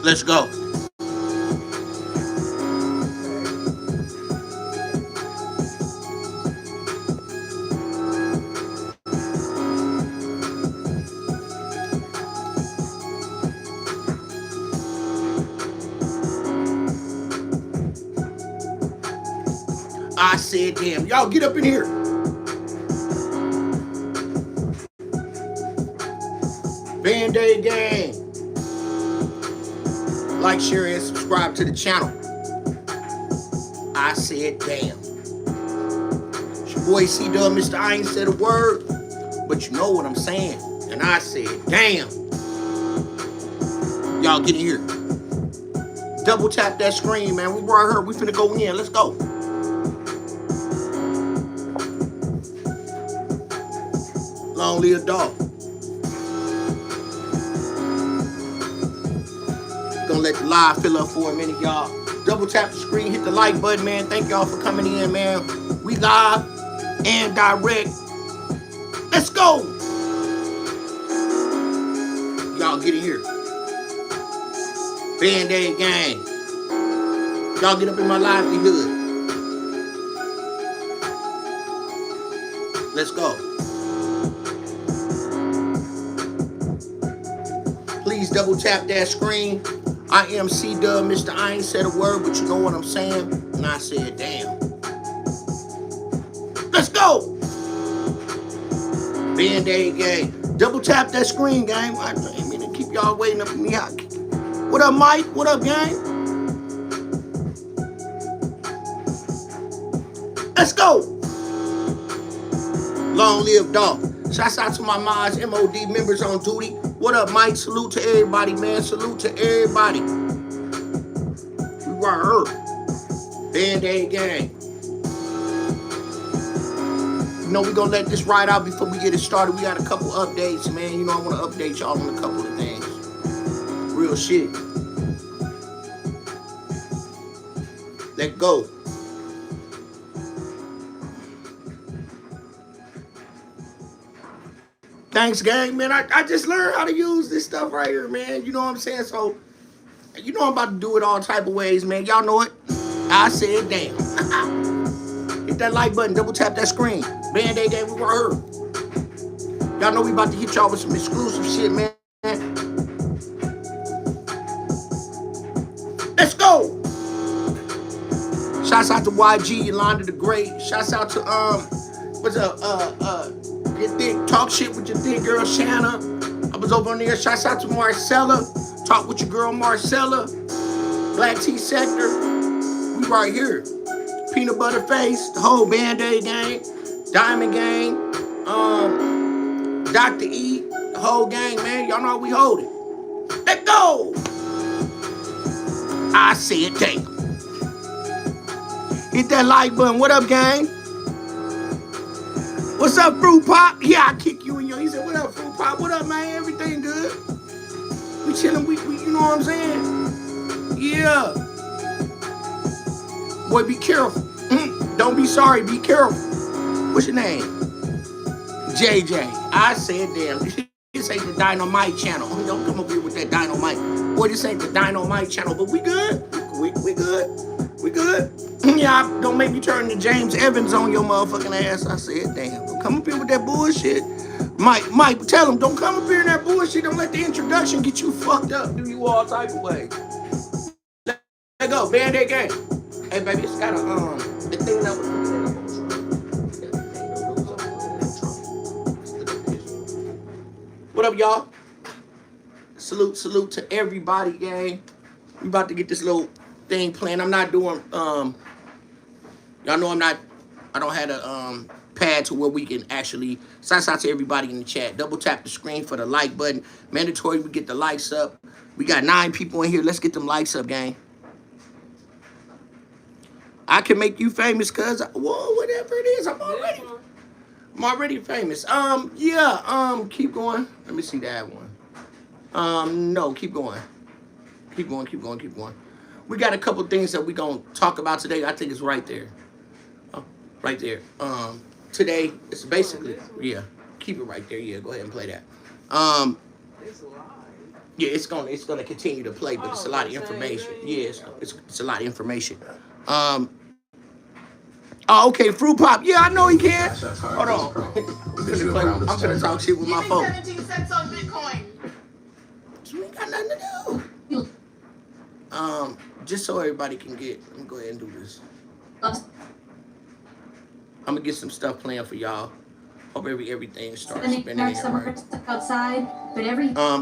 Let's go. I said, damn, y'all get up in here. Band-Aid gang. Like, share, and subscribe to the channel. I said, damn. It's your boy C-Dub, Mr. I ain't said a word, but you know what I'm saying. And I said, damn. Y'all get in here. Double tap that screen, man. We right here. We finna go in. Let's go. Long live dog. Gonna let the live fill up for a minute, y'all. Double tap the screen, hit the like button, man. Thank y'all for coming in, man. We live and direct. Let's go. Y'all get in here. Band-Aid gang. Y'all get up in my livelihood. Let's go. Please double tap that screen. I am C-Dub, Mr. I ain't said a word, but you know what I'm saying. And I said, damn. Let's go. Band-Aid gang. Double tap that screen, gang. I ain't mean to keep y'all waiting up for me. What up, Mike? What up, gang? Let's go. Long live dog. Shouts out to my mods, MOD members on duty. What up, Mike? Salute to everybody, man. Salute to everybody. We right here. Band-Aid gang. You know, we're going to let this ride out before we get it started. We got a couple updates, man. You know, I want to update y'all on a couple of things. Real shit. Let go. Thanks, gang, man. I just learned how to use this stuff right here, man. You know what I'm saying? So, you know I'm about to do it all type of ways, man. Y'all know it. I said, damn. Hit that like button. Double tap that screen. Band-Aid gang, we right here. Y'all know we about to hit y'all with some exclusive shit, man. Let's go. Shouts out to YG, Yolanda the Great. Shouts out to, what's up, your thick, talk shit with your thick girl, Shanna. I was over on there. Shouts out to Marcella. Talk with your girl, Marcella. Black Tea Sector. We right here. Peanut Butter Face, the whole Band-Aid gang, Diamond gang, Dr. E, the whole gang, man. Y'all know how we hold it. Let go. I said, damn. Hit that like button. What up, gang? What's up, Fruit Pop? Yeah, I kick you in your. He said, what up, Fruit Pop? What up, man? Everything good? We chilling. We you know what I'm saying? Yeah. Boy, be careful. Don't be sorry. Be careful. What's your name? JJ. I said, damn. This ain't the Dynamite channel. Don't come up here with that Dynamite. Boy, this ain't the Dynamite channel. But we good. We good. We good. Yeah, don't make me turn to James Evans on your motherfucking ass. I said, damn. Don't come up here with that bullshit. Mike, tell him, don't come up here in that bullshit. Don't let the introduction get you fucked up. Do you all type of way. Let go. Band-Aid gang. Hey, baby, it's got a, the thing that was... What up, y'all? Salute to everybody, gang. We about to get this little thing playing. I'm not doing, y'all know I don't have a, pad to where we can actually, shout out to everybody in the chat. Double tap the screen for the like button. Mandatory, we get the likes up. We got 9 people in here. Let's get them likes up, gang. I can make you famous, cuz, whoa, whatever it is, I'm already famous. Keep going. Let me see that one. No, keep going. Keep going. We got a couple things that we gonna talk about today. I think it's right there. Oh, right there. Today, it's basically, yeah, keep it right there. Yeah, go ahead and play that. Yeah, it's gonna continue to play, but it's a lot of information. Yeah, it's a lot of information. Um. Oh, okay, fruit pop. Yeah, I know he can. Hold on. I'm gonna talk shit with my phone. 17 cents on Bitcoin. We ain't got nothing to do. Just so everybody can get. Let me go ahead and do this. I'm gonna get some stuff planned for y'all. Hope everything starts spinning in right. Outside, but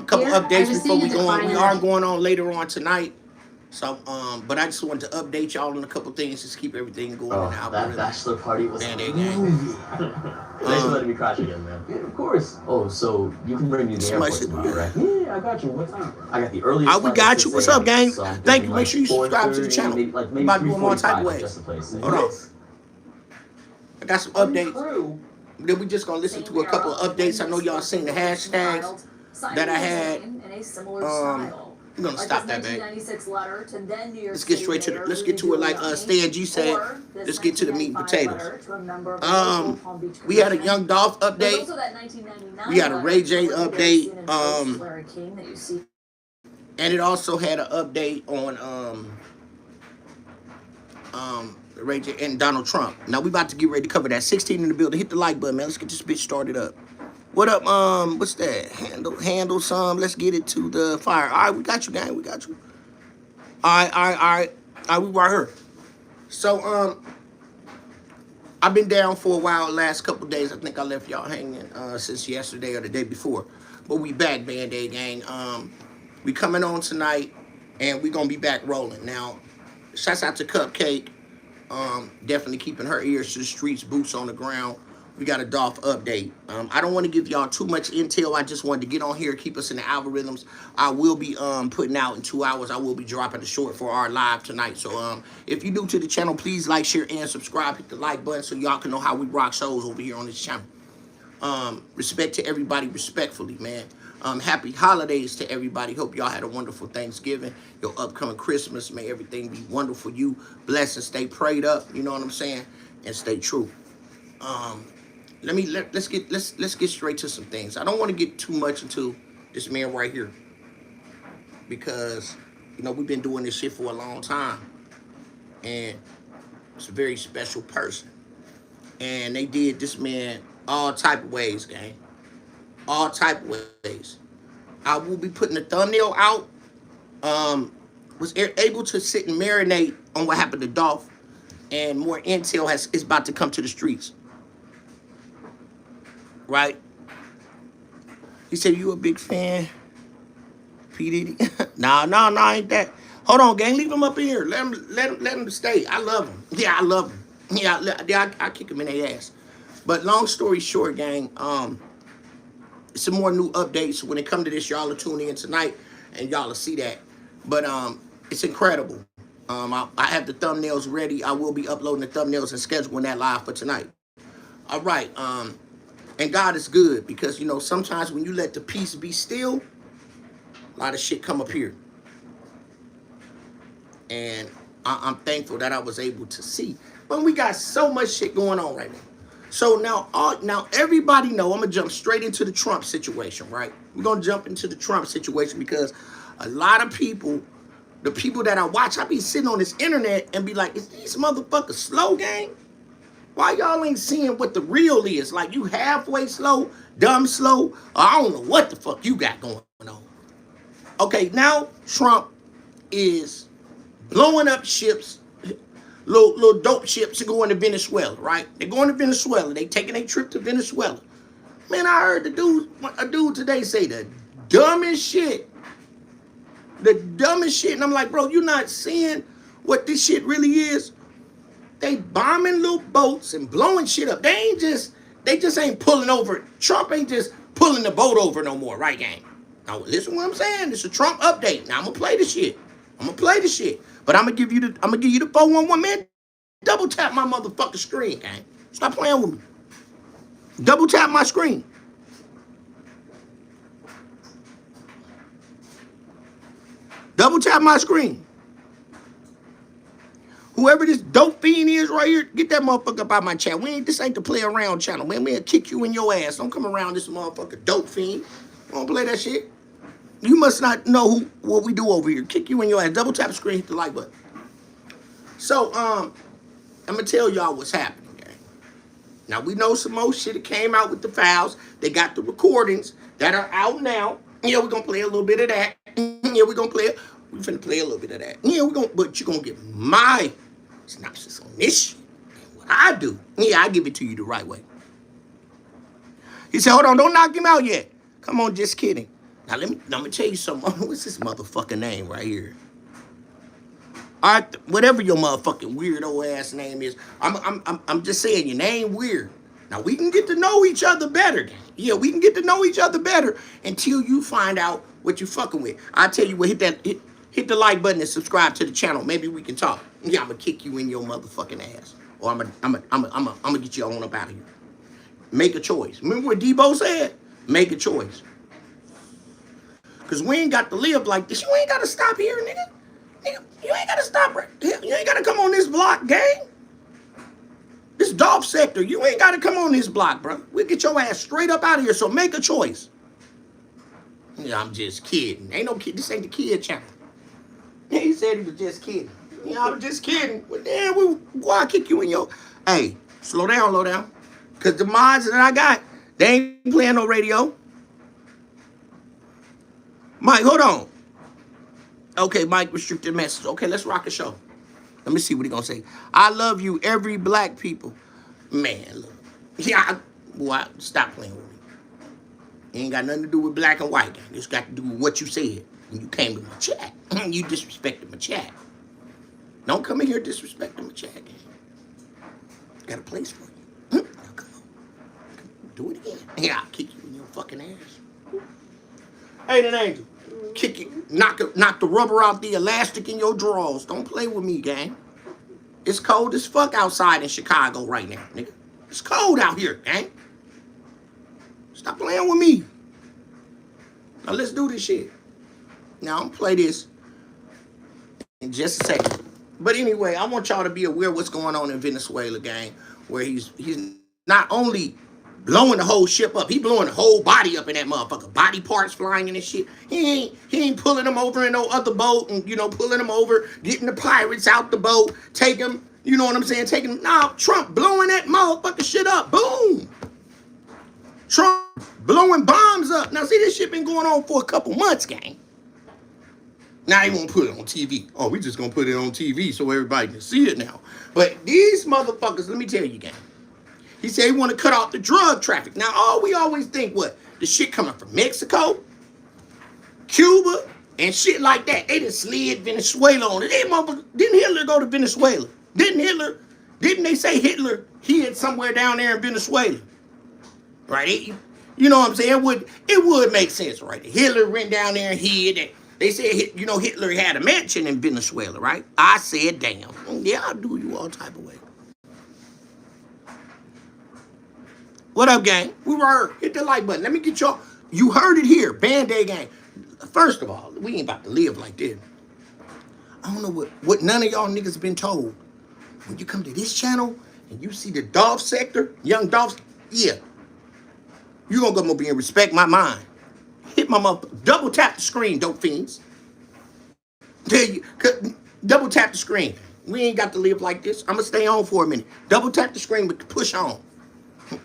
couple updates before we go on. We are going on later on tonight. So, but I just wanted to update y'all on a couple things, just keep everything going. Oh, that bachelor party was Band-Aid Thanks for letting me crash again, man. Yeah, of course. Oh, so you can bring me to the airport tomorrow, right? Yeah, I got you. What time? I got the earliest. We got you. What's up, gang? So thank you. Make sure you subscribe to the channel. Maybe about doing more type of ways. Hold on. I got some updates. Then we just gonna listen to a couple of updates. I know y'all seen the hashtags that I had. I'm gonna stop that, babe. Let's get straight to let's get to it like Stan G said. Let's get to the meat and potatoes. We had a Young Dolph update. We had a Ray J update. And it also had an update on Ray J and Donald Trump. Now we about to get ready to cover that. 16 in the building. Hit the like button, man. Let's get this bitch started up. What up, what's that? Handle some. Let's get it to the fire. All right, we got you, gang. We got you. All right, we right here. So, I've been down for a while, last couple days. I think I left y'all hanging since yesterday or the day before. But we back, Band-Aid gang. We coming on tonight, and we gonna be back rolling. Now, shouts out to Cupcake. Definitely keeping her ears to the streets, boots on the ground. We got a Dolph update. I don't want to give y'all too much intel. I just wanted to get on here, keep us in the algorithms. I will be putting out in 2 hours. I will be dropping a short for our live tonight. So if you're new to the channel, please like, share, and subscribe. Hit the like button so y'all can know how we rock shows over here on this channel. Respect to everybody, respectfully, man. Happy holidays to everybody. Hope y'all had a wonderful Thanksgiving. Your upcoming Christmas. May everything be wonderful. You blessed and stay prayed up. You know what I'm saying? And stay true. Let's get straight to some things. I don't want to get too much into this man right here because you know we've been doing this shit for a long time, and it's a very special person. And they did this man all type of ways, gang. All type of ways. I will be putting the thumbnail out. Was able to sit and marinate on what happened to Dolph, and more intel is about to come to the streets. Right? He said, you a big fan? P. Diddy? No, ain't that. Hold on, gang. Leave him up in here. Let him stay. I love him. Yeah, I love him. Yeah, I kick him in their ass. But long story short, gang, some more new updates. When it comes to this, y'all are tuning in tonight, and y'all will see that. But it's incredible. I have the thumbnails ready. I will be uploading the thumbnails and scheduling that live for tonight. All right. And God is good because, you know, sometimes when you let the peace be still, a lot of shit come up here. And I'm thankful that I was able to see. But we got so much shit going on right now. So now everybody know I'm going to jump straight into the Trump situation, right? We're going to jump into the Trump situation because a lot of people, the people that I watch, I be sitting on this internet and be like, is these motherfuckers slow, gang? Why y'all ain't seeing what the real is? Like, you halfway slow, dumb slow, or I don't know what the fuck you got going on. Okay, now Trump is blowing up ships, little dope ships are going to Venezuela, right? They're going to Venezuela. They taking a trip to Venezuela. Man, I heard a dude today say the dumbest shit. The dumbest shit. And I'm like, bro, you not seeing what this shit really is? They bombing little boats and blowing shit up. They just ain't pulling over. Trump ain't just pulling the boat over no more, right, gang? Now, listen what I'm saying. It's a Trump update. Now, I'm going to play the shit. But I'm going to give you the 411, man. Double tap my motherfucking screen, gang. Stop playing with me. Double tap my screen. Double tap my screen. Whoever this dope fiend is right here, get that motherfucker up out my chat. This ain't the play around channel, man. We'll kick you in your ass. Don't come around this motherfucker dope fiend. Don't play that shit. You must not know what we do over here. Kick you in your ass. Double tap the screen, hit the like button. So, I'm gonna tell y'all what's happening, gang. Now we know some more shit that came out with the files. They got the recordings that are out now. Yeah, we're gonna play a little bit of that. Yeah, we're gonna play it. We finna play a little bit of that. Yeah, but you're gonna get my synopsis on this shit. What I do. Yeah, I give it to you the right way. He said, hold on, don't knock him out yet. Come on, just kidding. Now let me tell you something. What's this motherfucking name right here? All right, whatever your motherfucking weirdo ass name is, I'm just saying your name weird. Now we can get to know each other better. Yeah, we can get to know each other better until you find out what you fucking with. I tell you what, hit the like button and subscribe to the channel. Maybe we can talk. Yeah, I'm gonna kick you in your motherfucking ass, or I'm gonna get you on up out of here. Make a choice. Remember what Debo said? Make a choice. Cause we ain't got to live like this. You ain't gotta stop here, nigga. Nigga, you ain't gotta stop right here. You ain't gotta come on this block, gang. This Dolph sector, you ain't gotta come on this block, bro. We'll get your ass straight up out of here. So make a choice. Yeah, I'm just kidding. Ain't no kid. This ain't the kid channel. Yeah, he said he was just kidding. Yeah, I was just kidding. Well, damn, why I kick you in your... Hey, slow down. Because the mods that I got, they ain't playing no radio. Mike, hold on. Okay, Mike, restricted message. Okay, let's rock a show. Let me see what he gonna say. I love you, every black people. Man, look. Yeah, stop playing with me. It ain't got nothing to do with black and white. It's got to do with what you said when you came to my chat. You disrespected my chat. Don't come in here disrespecting my chat, gang. Got a place for you. Now come on. Do it again. Yeah, I'll kick you in your fucking ass. Hey, that angel. Kick it. Knock the rubber out the elastic in your drawers. Don't play with me, gang. It's cold as fuck outside in Chicago right now, nigga. It's cold out here, gang. Stop playing with me. Now let's do this shit. Now I'm gonna play this in just a second. But anyway, I want y'all to be aware of what's going on in Venezuela, gang, where he's not only blowing the whole ship up, he blowing the whole body up in that motherfucker. Body parts flying in and shit. He ain't pulling them over in no other boat and, pulling them over, getting the pirates out the boat, take them, you know what I'm saying, taking them. Nah, Trump blowing that motherfucking shit up. Boom. Trump blowing bombs up. Now, see, this shit been going on for a couple months, gang. Now they won't put it on TV. Oh, we just gonna put it on TV so everybody can see it now. But these motherfuckers, let me tell you, gang. He said he want to cut off the drug traffic. Now, we always think, what? The shit coming from Mexico, Cuba, and shit like that. They just slid Venezuela on it. They motherfuckers, didn't Hitler go to Venezuela? Didn't they say Hitler hid somewhere down there in Venezuela? Right? You know what I'm saying? It would make sense, right? Hitler went down there and hid. They said, Hitler had a mansion in Venezuela, right? I said, damn. Yeah, I'll do you all type of way. What up, gang? We were hit the like button. Let me get y'all. You heard it here. Band-Aid gang. First of all, we ain't about to live like this. I don't know what none of y'all niggas been told. When you come to this channel and you see the Dolph sector, young Dolph, yeah. You gonna come up here and respect my mind. Hit my mother. Double tap the screen, dope fiends. Double tap the screen. We ain't got to live like this. I'm gonna stay on for a minute. Double tap the screen, but push on.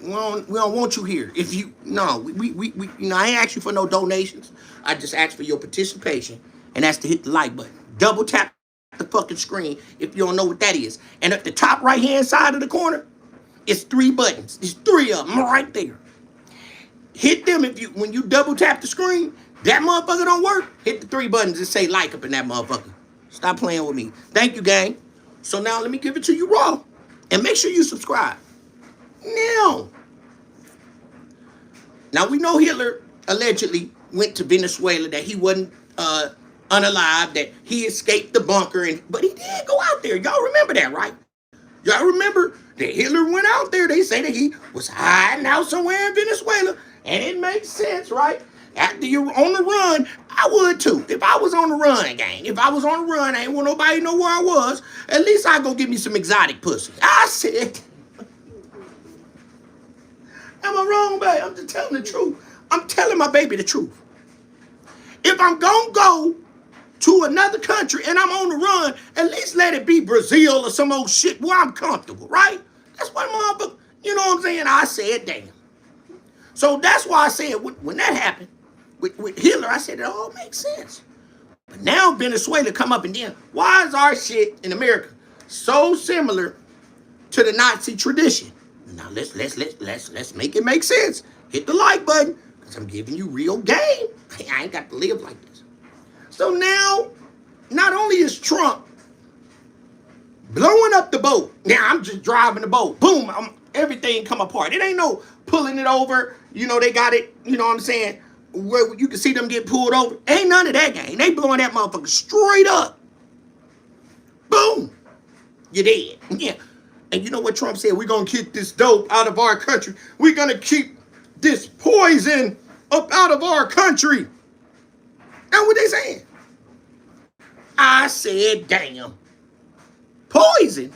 We don't want you here. If you I ain't ask you for no donations. I just asked for your participation, and that's to hit the like button. Double tap the fucking screen if you don't know what that is. And at the top right hand side of the corner, it's 3 buttons. There's 3 of them right there. Hit them when you double tap the screen, that motherfucker don't work. Hit the 3 buttons and say like up in that motherfucker. Stop playing with me. Thank you, gang. So now let me give it to you raw. And make sure you subscribe. Now we know Hitler allegedly went to Venezuela, that he wasn't unalive, that he escaped the bunker, but he did go out there. Y'all remember that, right? Y'all remember that Hitler went out there. They say that he was hiding out somewhere in Venezuela. And it makes sense, right? After you're on the run, I would too. If I was on the run, gang. If I was on the run, I ain't want nobody to know where I was. At least I'd go get me some exotic pussy. I said, am I wrong, babe? I'm just telling the truth. I'm telling my baby the truth. If I'm gonna go to another country and I'm on the run, at least let it be Brazil or some old shit where I'm comfortable, right? That's what motherfucker, you know what I'm saying? I said, damn. So that's why I said when that happened with Hitler, I said it all makes sense. But now Venezuela come up and then, why is our shit in America so similar to the Nazi tradition? Now let's make it make sense. Hit the like button, because I'm giving you real game. I ain't got to live like this. So now, not only is Trump blowing up the boat, now I'm just driving the boat, boom, everything come apart. It ain't no pulling it over, you know, they got it, you know what I'm saying, where you can see them get pulled over. Ain't none of that game. They blowing that motherfucker straight up. Boom. You're dead. Yeah. And you know what Trump said? We're going to keep this dope out of our country. We're going to keep this poison up out of our country. That's what they saying. I said, damn. Poison.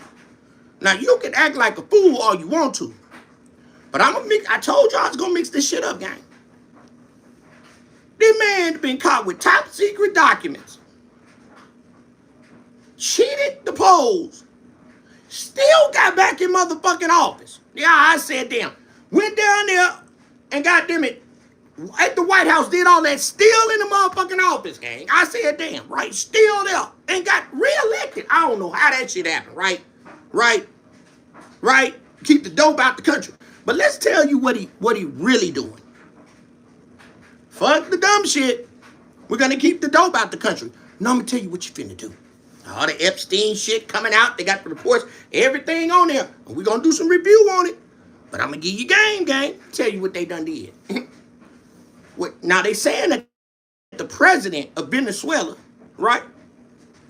Now, you can act like a fool all you want to. But I told you I was going to mix this shit up, gang. This man been caught with top secret documents. Cheated the polls. Still got back in motherfucking office. Yeah, I said, damn. Went down there and goddamn it, at the White House, did all that, still in the motherfucking office, gang. I said, damn, right? Still there. And got reelected. I don't know how that shit happened, right? Right? Keep the dope out the country. But let's tell you what he really doing. Fuck the dumb shit. We're gonna keep the dope out the country. Now I'm gonna tell you what you finna do. All the Epstein shit coming out, they got the reports, everything on there. And we're gonna do some review on it. But I'm gonna give you game. Tell you what they done did. Now they saying that the president of Venezuela, right,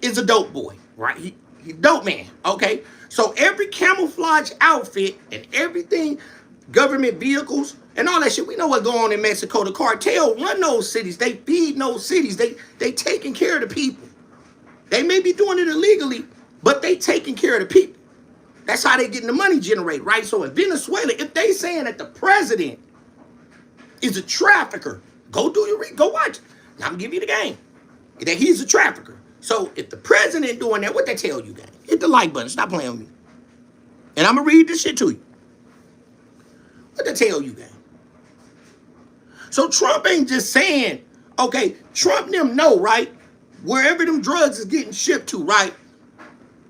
is a dope boy, right? He dope man, okay? So every camouflage outfit and everything, government vehicles and all that shit, we know what's going on in Mexico. The cartel run those cities. They feed those cities. They taking care of the people. They may be doing it illegally, but they taking care of the people. That's how they getting the money generated, right? So in Venezuela, if they saying that the president is a trafficker, go watch. Now I'm giving you the game. That he's a trafficker. So if the president doing that, what they tell you, gang? Hit the like button. Stop playing with me. And I'm gonna read this shit to you. What they tell you, gang? So Trump ain't just saying, okay, Trump them know, right? Wherever them drugs is getting shipped to, right?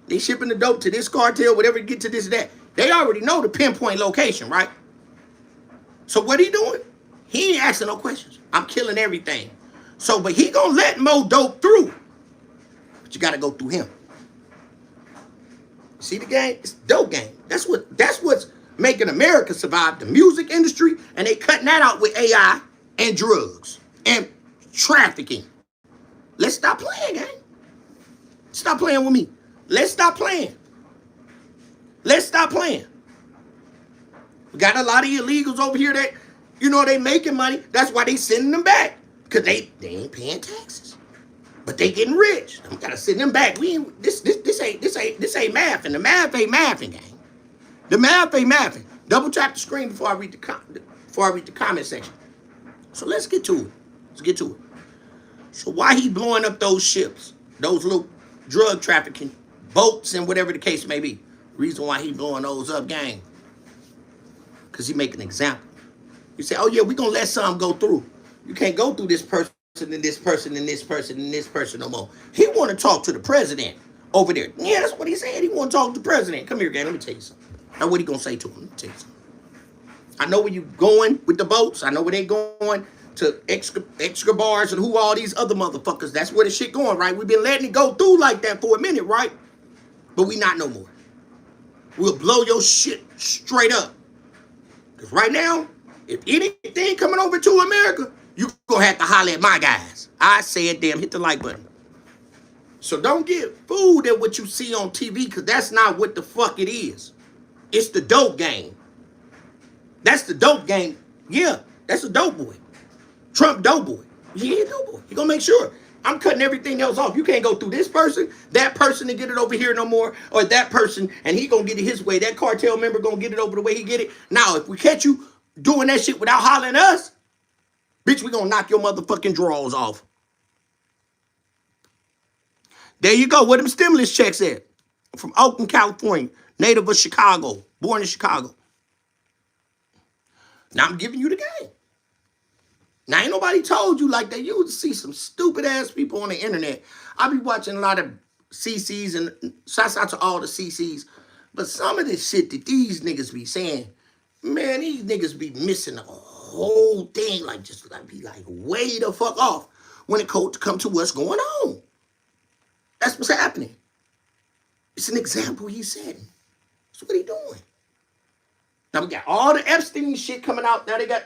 They shipping the dope to this cartel, whatever, get to this and that. They already know the pinpoint location, right? So what he doing? He ain't asking no questions. I'm killing everything. So, but he gonna let more dope through. But you gotta go through him. See the game? It's dope game. That's what's making America survive, the music industry, and they cutting that out with AI and drugs and trafficking. Let's stop playing, gang. Stop playing with me. Let's stop playing. Let's stop playing. We got a lot of illegals over here that, you know, they making money. That's why they sending them back. Because they ain't paying taxes. But they getting rich. I'm gotta send them back. This ain't math, and the math ain't mathing, gang. The math ain't mathing. Double tap the screen before I read the comment section. So let's get to it. So why he blowing up those ships, those little drug trafficking boats and whatever the case may be? Reason why he blowing those up, gang. Because he make an example. You say, oh yeah, we gonna let some go through. You can't go through this person and this person and this person and this person no more. He want to talk to the president over there. Yeah, that's what he said. He want to talk to the president. Come here, gang. Let me tell you something. Now what he gonna say to him? Let me tell you something. I know where you going with the boats. I know where they going to extra bars and who all these other motherfuckers. That's where the shit going, right? We've been letting it go through like that for a minute, right? But we not no more. We'll blow your shit straight up. Because right now, if anything coming over to America, you gonna have to holler at my guys. I said, damn, hit the like button. So don't get fooled at what you see on TV, because that's not what the fuck it is. It's the dope game. That's the dope game. Yeah, that's a dope boy. Trump dope boy. Yeah, dope boy. He gonna make sure I'm cutting everything else off. You can't go through this person, that person, and get it over here no more, or that person, and he gonna get it his way. That cartel member gonna get it over the way he get it. Now, if we catch you doing that shit without hollering at us, bitch, we gonna knock your motherfucking drawers off. There you go. Where them stimulus checks at? From Oakland, California, native of Chicago, born in Chicago. Now I'm giving you the game. Now ain't nobody told you like that. You would see some stupid ass people on the internet. I be watching a lot of CCs and shouts out to all the CCs. But some of this shit that these niggas be saying, man, these niggas be missing the whole thing. Like just like be like way the fuck off when it come to what's going on. That's what's happening. It's an example he's setting. That's what he doing. Now we got all the Epstein shit coming out. Now they got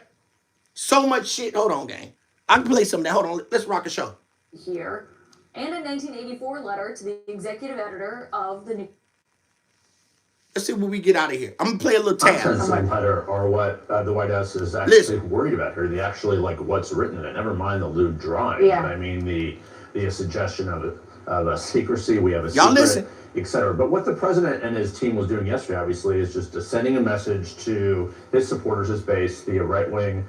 so much shit. Hold on, gang. I can play some of that. Hold on. Let's rock a show. Here, and a 1984 letter to the executive editor of the New. Let's see what we get out of here. I'm gonna play a little tab. Contents of the letter are what the White House is actually worried about here. They actually like what's written in it. Never mind the lewd drawing. Yeah. But I mean the suggestion of a secrecy. We have a Y'all secret, listen. etc. But what the president and his team was doing yesterday, obviously, is just sending a message to his supporters, his base, the right-wing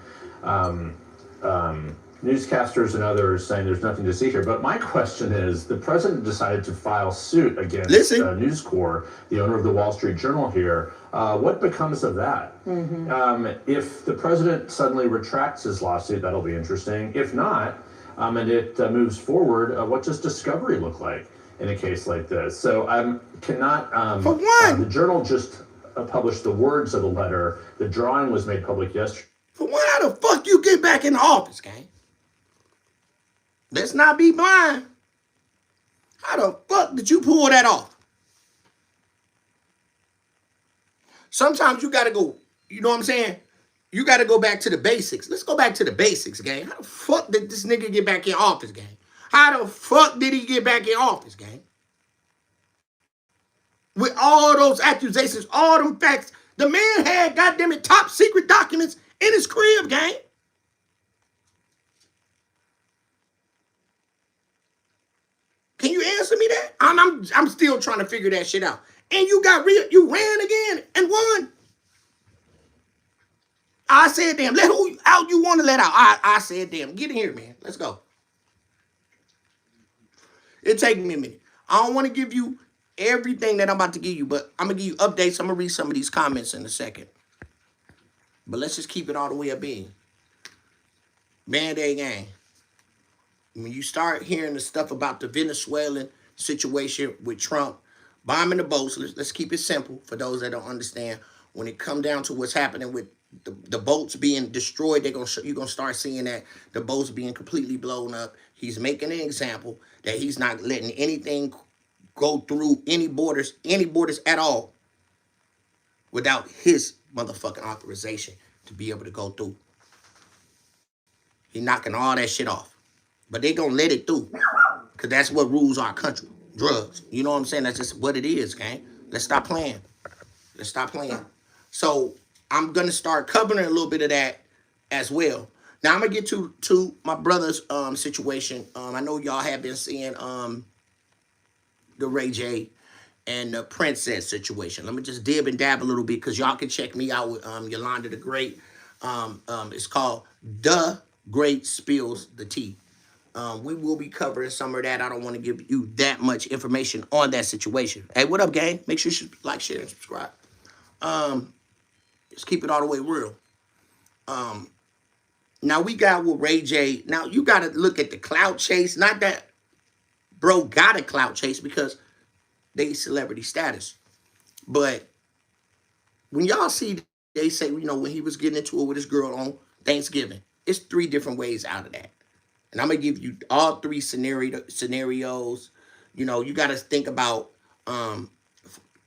newscasters and others, saying there's nothing to see here. But my question is, the president decided to file suit against News Corp, the owner of the Wall Street Journal here. What becomes of that? If the president suddenly retracts his lawsuit, that'll be interesting. If not, and it moves forward, what does discovery look like in a case like this? So I cannot. For one, the Journal just published the words of the letter. The drawing was made public yesterday. For one, how the fuck you get back in the office, gang? Let's not be blind. How the fuck did you pull that off? Sometimes you gotta go, you know what I'm saying? You gotta go back to the basics. Let's go back to the basics, gang. How the fuck did this nigga get back in office, gang? How the fuck did he get back in office, gang? With all those accusations, all them facts, the man had goddamn it top secret documents in his crib, gang. Can you answer me that? I'm still trying to figure that shit out. And you ran again and won. I said, damn, let who out you want to let out. I said, damn, get in here, man. Let's go. It'll take me a minute. I don't want to give you everything that I'm about to give you, but I'm going to give you updates. I'm going to read some of these comments in a second. But let's just keep it all the way up in. Band-Aid gang. When you start hearing the stuff about the Venezuelan situation with Trump bombing the boats, let's keep it simple for those that don't understand. When it come down to what's happening with the boats being destroyed, you're gonna start seeing that the boats being completely blown up. He's making an example that he's not letting anything go through any borders at all without his motherfucking authorization to be able to go through. He knocking all that shit off. But they gonna let it through. Because that's what rules our country. Drugs. You know what I'm saying? That's just what it is, gang. Let's stop playing. Let's stop playing. So I'm gonna start covering a little bit of that as well. Now I'm gonna get to my brother's situation. I know y'all have been seeing the Ray J and the Princess situation. Let me just dib and dab a little bit because y'all can check me out with Yolanda the Great. It's called The Great Spills the Tea. We will be covering some of that. I don't want to give you that much information on that situation. Hey, what up, gang? Make sure you like, share, and subscribe. Let's keep it all the way real. Now we got with Ray J. Now you got to look at the clout chase. Not that bro got a clout chase because they celebrity status. But when y'all see, they say, you know, when he was getting into it with his girl on Thanksgiving, it's 3 different ways out of that. And I'm going to give you all 3 scenarios. You know, you got to think about,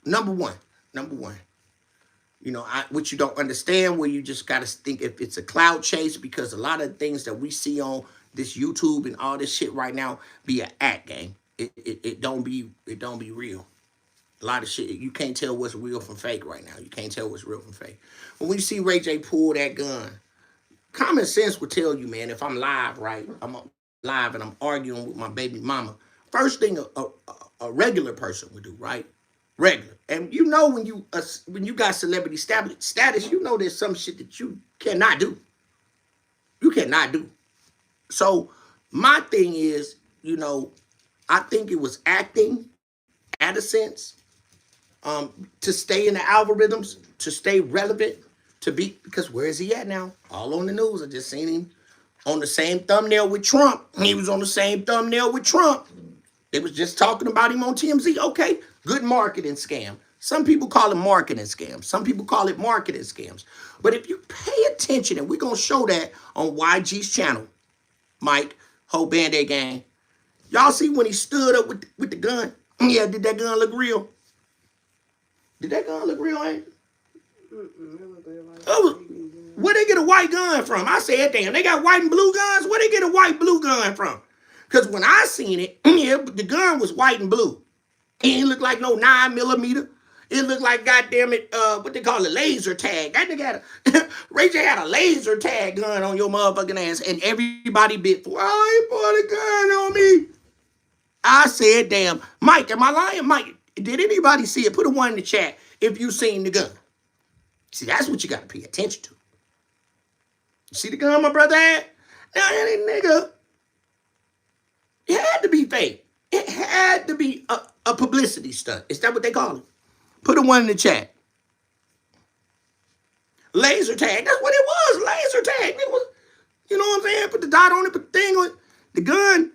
number one, you know, what you don't understand, where you just got to think if it's a cloud chase, because a lot of things that we see on this YouTube and all this shit right now be an act game. It don't be real. A lot of shit, you can't tell what's real from fake right now. You can't tell what's real from fake. When we see Ray J pull that gun, common sense would tell you, man, if I'm live, right? I'm live and I'm arguing with my baby mama. First thing a regular person would do, right? Regular. And you know when you got celebrity status, you know there's some shit that you cannot do. You cannot do. So my thing is, you know, I think it was acting at a sense, to stay in the algorithms, to stay relevant, to be, because where is he at now? All on the news. I just seen him on the same thumbnail with Trump. He was on the same thumbnail with Trump. They was just talking about him on TMZ. Okay, good marketing scam. Some people call it marketing scams. Some people call it marketing scams. But if you pay attention, and we're going to show that on YG's channel, Mike, whole Band-Aid gang. Y'all see when he stood up with the gun? Yeah, did that gun look real? Did that gun look real, ain't it? Oh, where they get a white gun from? I said, damn, they got white and blue guns? Where they get a white blue gun from? Because when I seen it, yeah, the gun was white and blue. It didn't look like no 9mm. It looked like, goddamn it, what they call it, laser tag. That nigga had Ray J had a laser tag gun on your motherfucking ass, and everybody bit for, oh, he put a gun on me. I said, damn. Mike, am I lying? Mike, did anybody see it? Put a 1 in the chat if you seen the gun. See, that's what you got to pay attention to. You see the gun my brother had? Now, that nigga, it had to be fake. It had to be a publicity stunt. Is that what they call it? Put a 1 in the chat. Laser tag. That's what it was. Laser tag. It was, you know what I'm saying? Put the dot on it, put the thing on it. The gun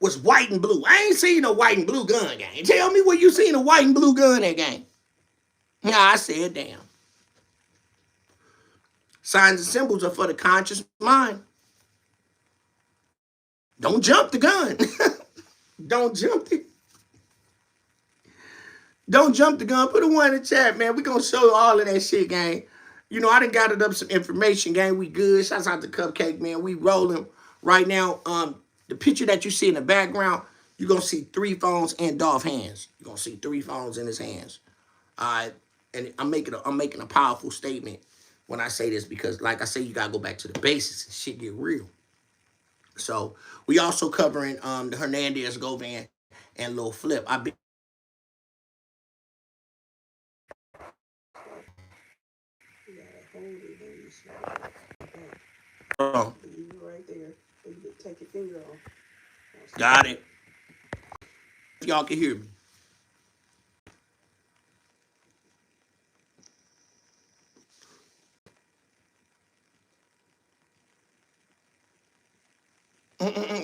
was white and blue. I ain't seen no white and blue gun, gang. Tell me where you seen a white and blue gun at, gang. Yeah, I said, damn. Signs and symbols are for the conscious mind. Don't jump the gun. Don't jump it. Don't jump the gun. Put a 1 in the chat, man. We're going to show all of that shit, gang. You know, I done gathered up some information, gang. We good. Shouts out to Cupcake, man. We rolling right now. The picture that you see in the background, you're going to see 3 phones and Dolph hands. You're going to see 3 phones in his hands. And I'm making a powerful statement when I say this because, like I say, you got to go back to the basics and shit get real. So, we also covering the Hernandez, Govan, and Lil Flip. I've been right there. Take your finger off. Got it. Y'all can hear me.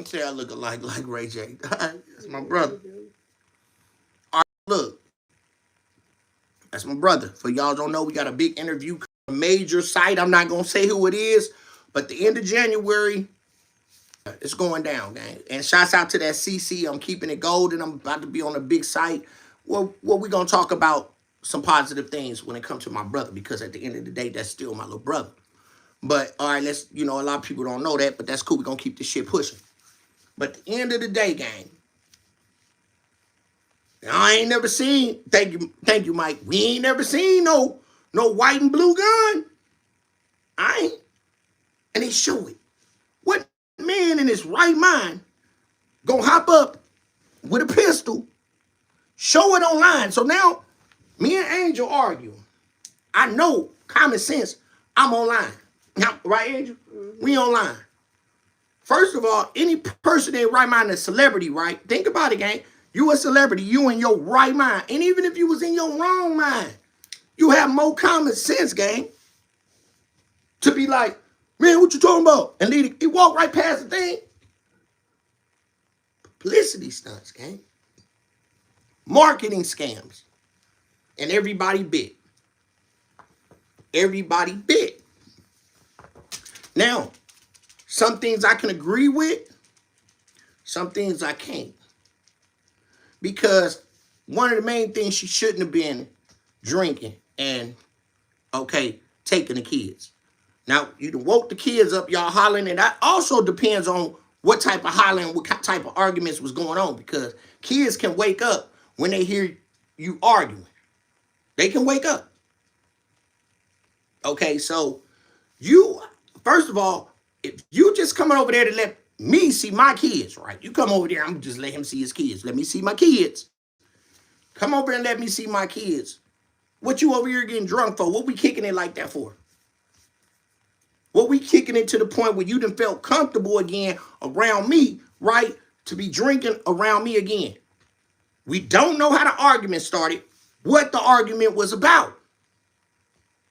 Say I look alike like Ray J. That's my brother. All right, look. That's my brother. For y'all don't know, we got a big interview, a major site. I'm not going to say who it is, but the end of January, it's going down, gang. And shouts out to that CC. I'm keeping it gold, and I'm about to be on a big site. Well, we're going to talk about some positive things when it comes to my brother, because at the end of the day, that's still my little brother. But, all right, let's, you know, a lot of people don't know that, but that's cool. We're going to keep this shit pushing. But at the end of the day, gang, I ain't never seen, thank you, Mike. We ain't never seen no white and blue gun. I ain't. And they show it. What man in his right mind gonna hop up with a pistol, show it online? So now, me and Angel argue. I know, common sense, I'm online. Right, Angel? Mm-hmm. We online. First of all, any person in right mind is a celebrity, right? Think about it, gang. You a celebrity, you in your right mind. And even if you was in your wrong mind, you have more common sense, gang. To be like, man, what you talking about? And he walk right past the thing. Publicity stunts, gang. Marketing scams. And everybody bit. Everybody bit. Now, some things I can agree with, some things I can't. Because one of the main things, she shouldn't have been drinking and, okay, taking the kids. Now, you done woke the kids up, y'all hollering, and that also depends on what type of hollering, what type of arguments was going on, because kids can wake up when they hear you arguing. They can wake up. Okay, so you, first of all, if you just coming over there to let me see my kids, right? You come over there, I'm just let him see his kids. Let me see my kids. Come over and let me see my kids. What you over here getting drunk for? What we kicking it like that for? What we kicking it to the point where you done felt comfortable again around me, right? to be drinking around me again. We don't know how the argument started, what the argument was about.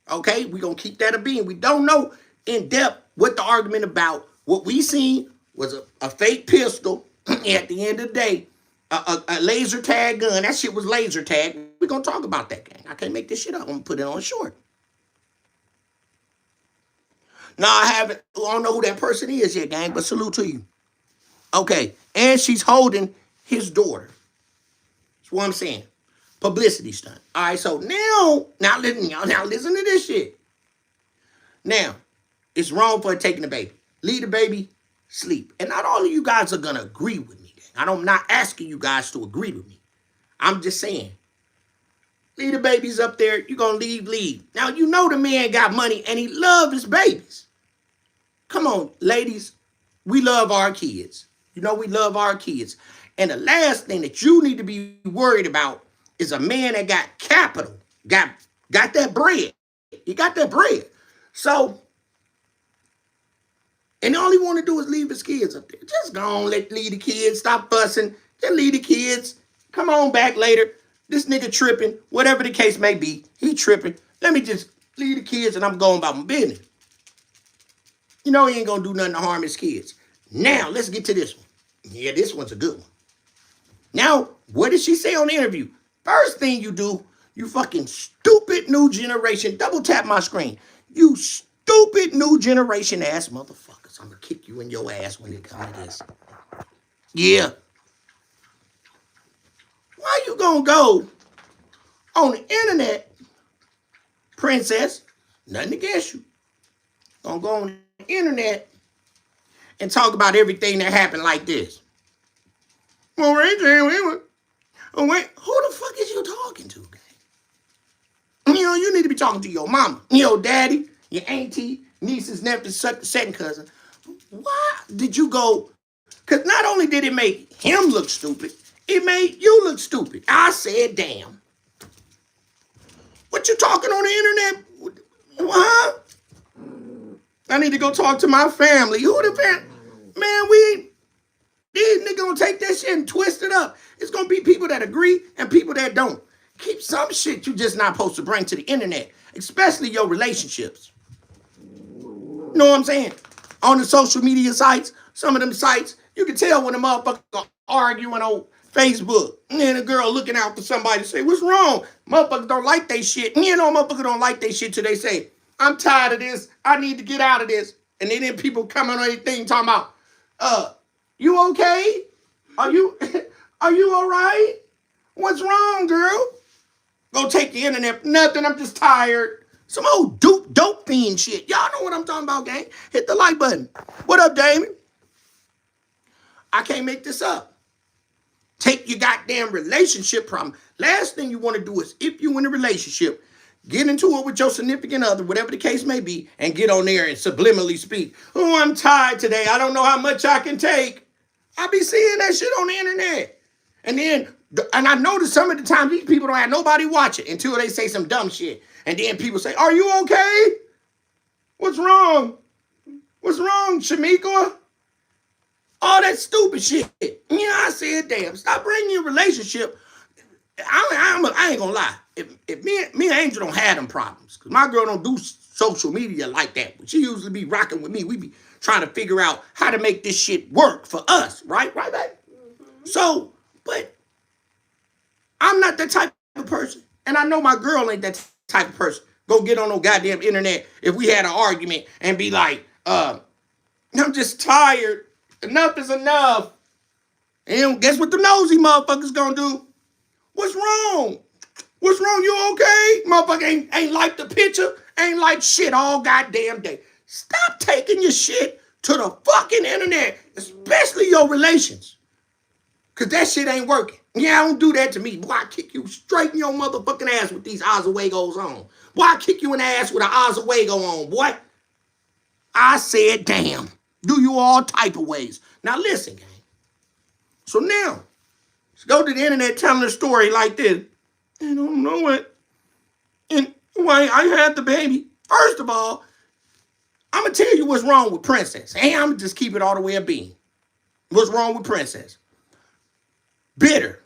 Okay, we're going to keep that a being. We don't know in depth what the argument about. What we seen was a fake pistol. At the end of the day, a laser tag gun. That shit was laser tag. We're going to talk about that, gang. I can't make this shit up. I'm going to put it on short. Now, I don't know who that person is yet, gang, but salute to you. Okay, and she's holding his daughter. That's what I'm saying. Publicity stunt. All right, so now listen, y'all. Now listen to this shit. Now, it's wrong for taking the baby. Leave the baby, sleep. And not all of you guys are gonna agree with me. I'm not asking you guys to agree with me. I'm just saying, leave the babies up there. You're gonna leave. Now you know the man got money and he loves his babies. Come on, ladies. We love our kids. You know we love our kids. And the last thing that you need to be worried about is a man that got capital, got that bread. He got that bread. So, and all he want to do is leave his kids up there. Just go on, leave the kids, stop fussing. Just leave the kids. Come on back later. This nigga tripping, whatever the case may be, he tripping. Let me just leave the kids and I'm going about my business. You know he ain't gonna do nothing to harm his kids. Now, let's get to this one. Yeah, this one's a good one. Now, what did she say on the interview? First thing you do, you fucking stupid new generation. Double tap my screen. You stupid new generation ass motherfuckers. I'm gonna kick you in your ass when it comes to this. Yeah. Why you gonna go on the internet, princess? Nothing against you. Gonna go on the internet and talk about everything that happened like this. Well, Ray J, wait, who the fuck is you talking to, gang? You know, you need to be talking to your mama, your daddy, your auntie, nieces, nephews, second cousin. Why did you go? Because not only did it make him look stupid, it made you look stupid. I said, damn. What you talking on the internet? Huh? I need to go talk to my family. Who the family? Man, these niggas gonna take that shit and twist it up. It's gonna be people that agree and people that don't. Keep some shit you just not supposed to bring to the internet, especially your relationships. You know what I'm saying? On the social media sites, some of them sites, you can tell when a motherfucker arguing on Facebook. And then a girl looking out for somebody to say, what's wrong? Motherfuckers don't like they shit. You know, motherfuckers don't like they shit till they say, I'm tired of this. I need to get out of this. And then people come on anything talking about, you okay? Are you all right? What's wrong, girl? Go take the internet. Nothing, I'm just tired. Some old dope fiend shit. Y'all know what I'm talking about, gang. Hit the like button. What up, Damon? I can't make this up. Take your goddamn relationship problem. Last thing you want to do is, if you in a relationship, get into it with your significant other, whatever the case may be, and get on there and subliminally speak. Oh, I'm tired today. I don't know how much I can take. I be seeing that shit on the internet. And I notice some of the time these people don't have nobody watch it until they say some dumb shit. And then people say, are you okay? What's wrong? What's wrong, Shamika? All that stupid shit. You know, I said, damn, stop bringing your relationship. I ain't gonna lie. If me and Angel don't have them problems, because my girl don't do social media like that, but she usually be rocking with me. We be trying to figure out how to make this shit work for us, right? Right, babe? Mm-hmm. So, but I'm not that type of person. And I know my girl ain't that type of person. Go get on no goddamn internet if we had an argument and be like, I'm just tired. Enough is enough. And guess what the nosy motherfuckers gonna do? What's wrong? What's wrong? You okay? Motherfucker ain't like the picture. Ain't like shit all goddamn day. Stop taking your shit to the fucking internet, especially your relations. Because that shit ain't working. Yeah, don't do that to me. Boy, I kick you straight in your motherfucking ass with these Oswegos on. Boy, I kick you in the ass with an Oswego on, boy. I said, damn. Do you all type of ways. Now listen, gang. So now, let's go to the internet telling a story like this. I don't know what. And why I had the baby. First of all, I'm going to tell you what's wrong with Princess. And I'm going to just keep it all the way a bean. What's wrong with Princess? bitter.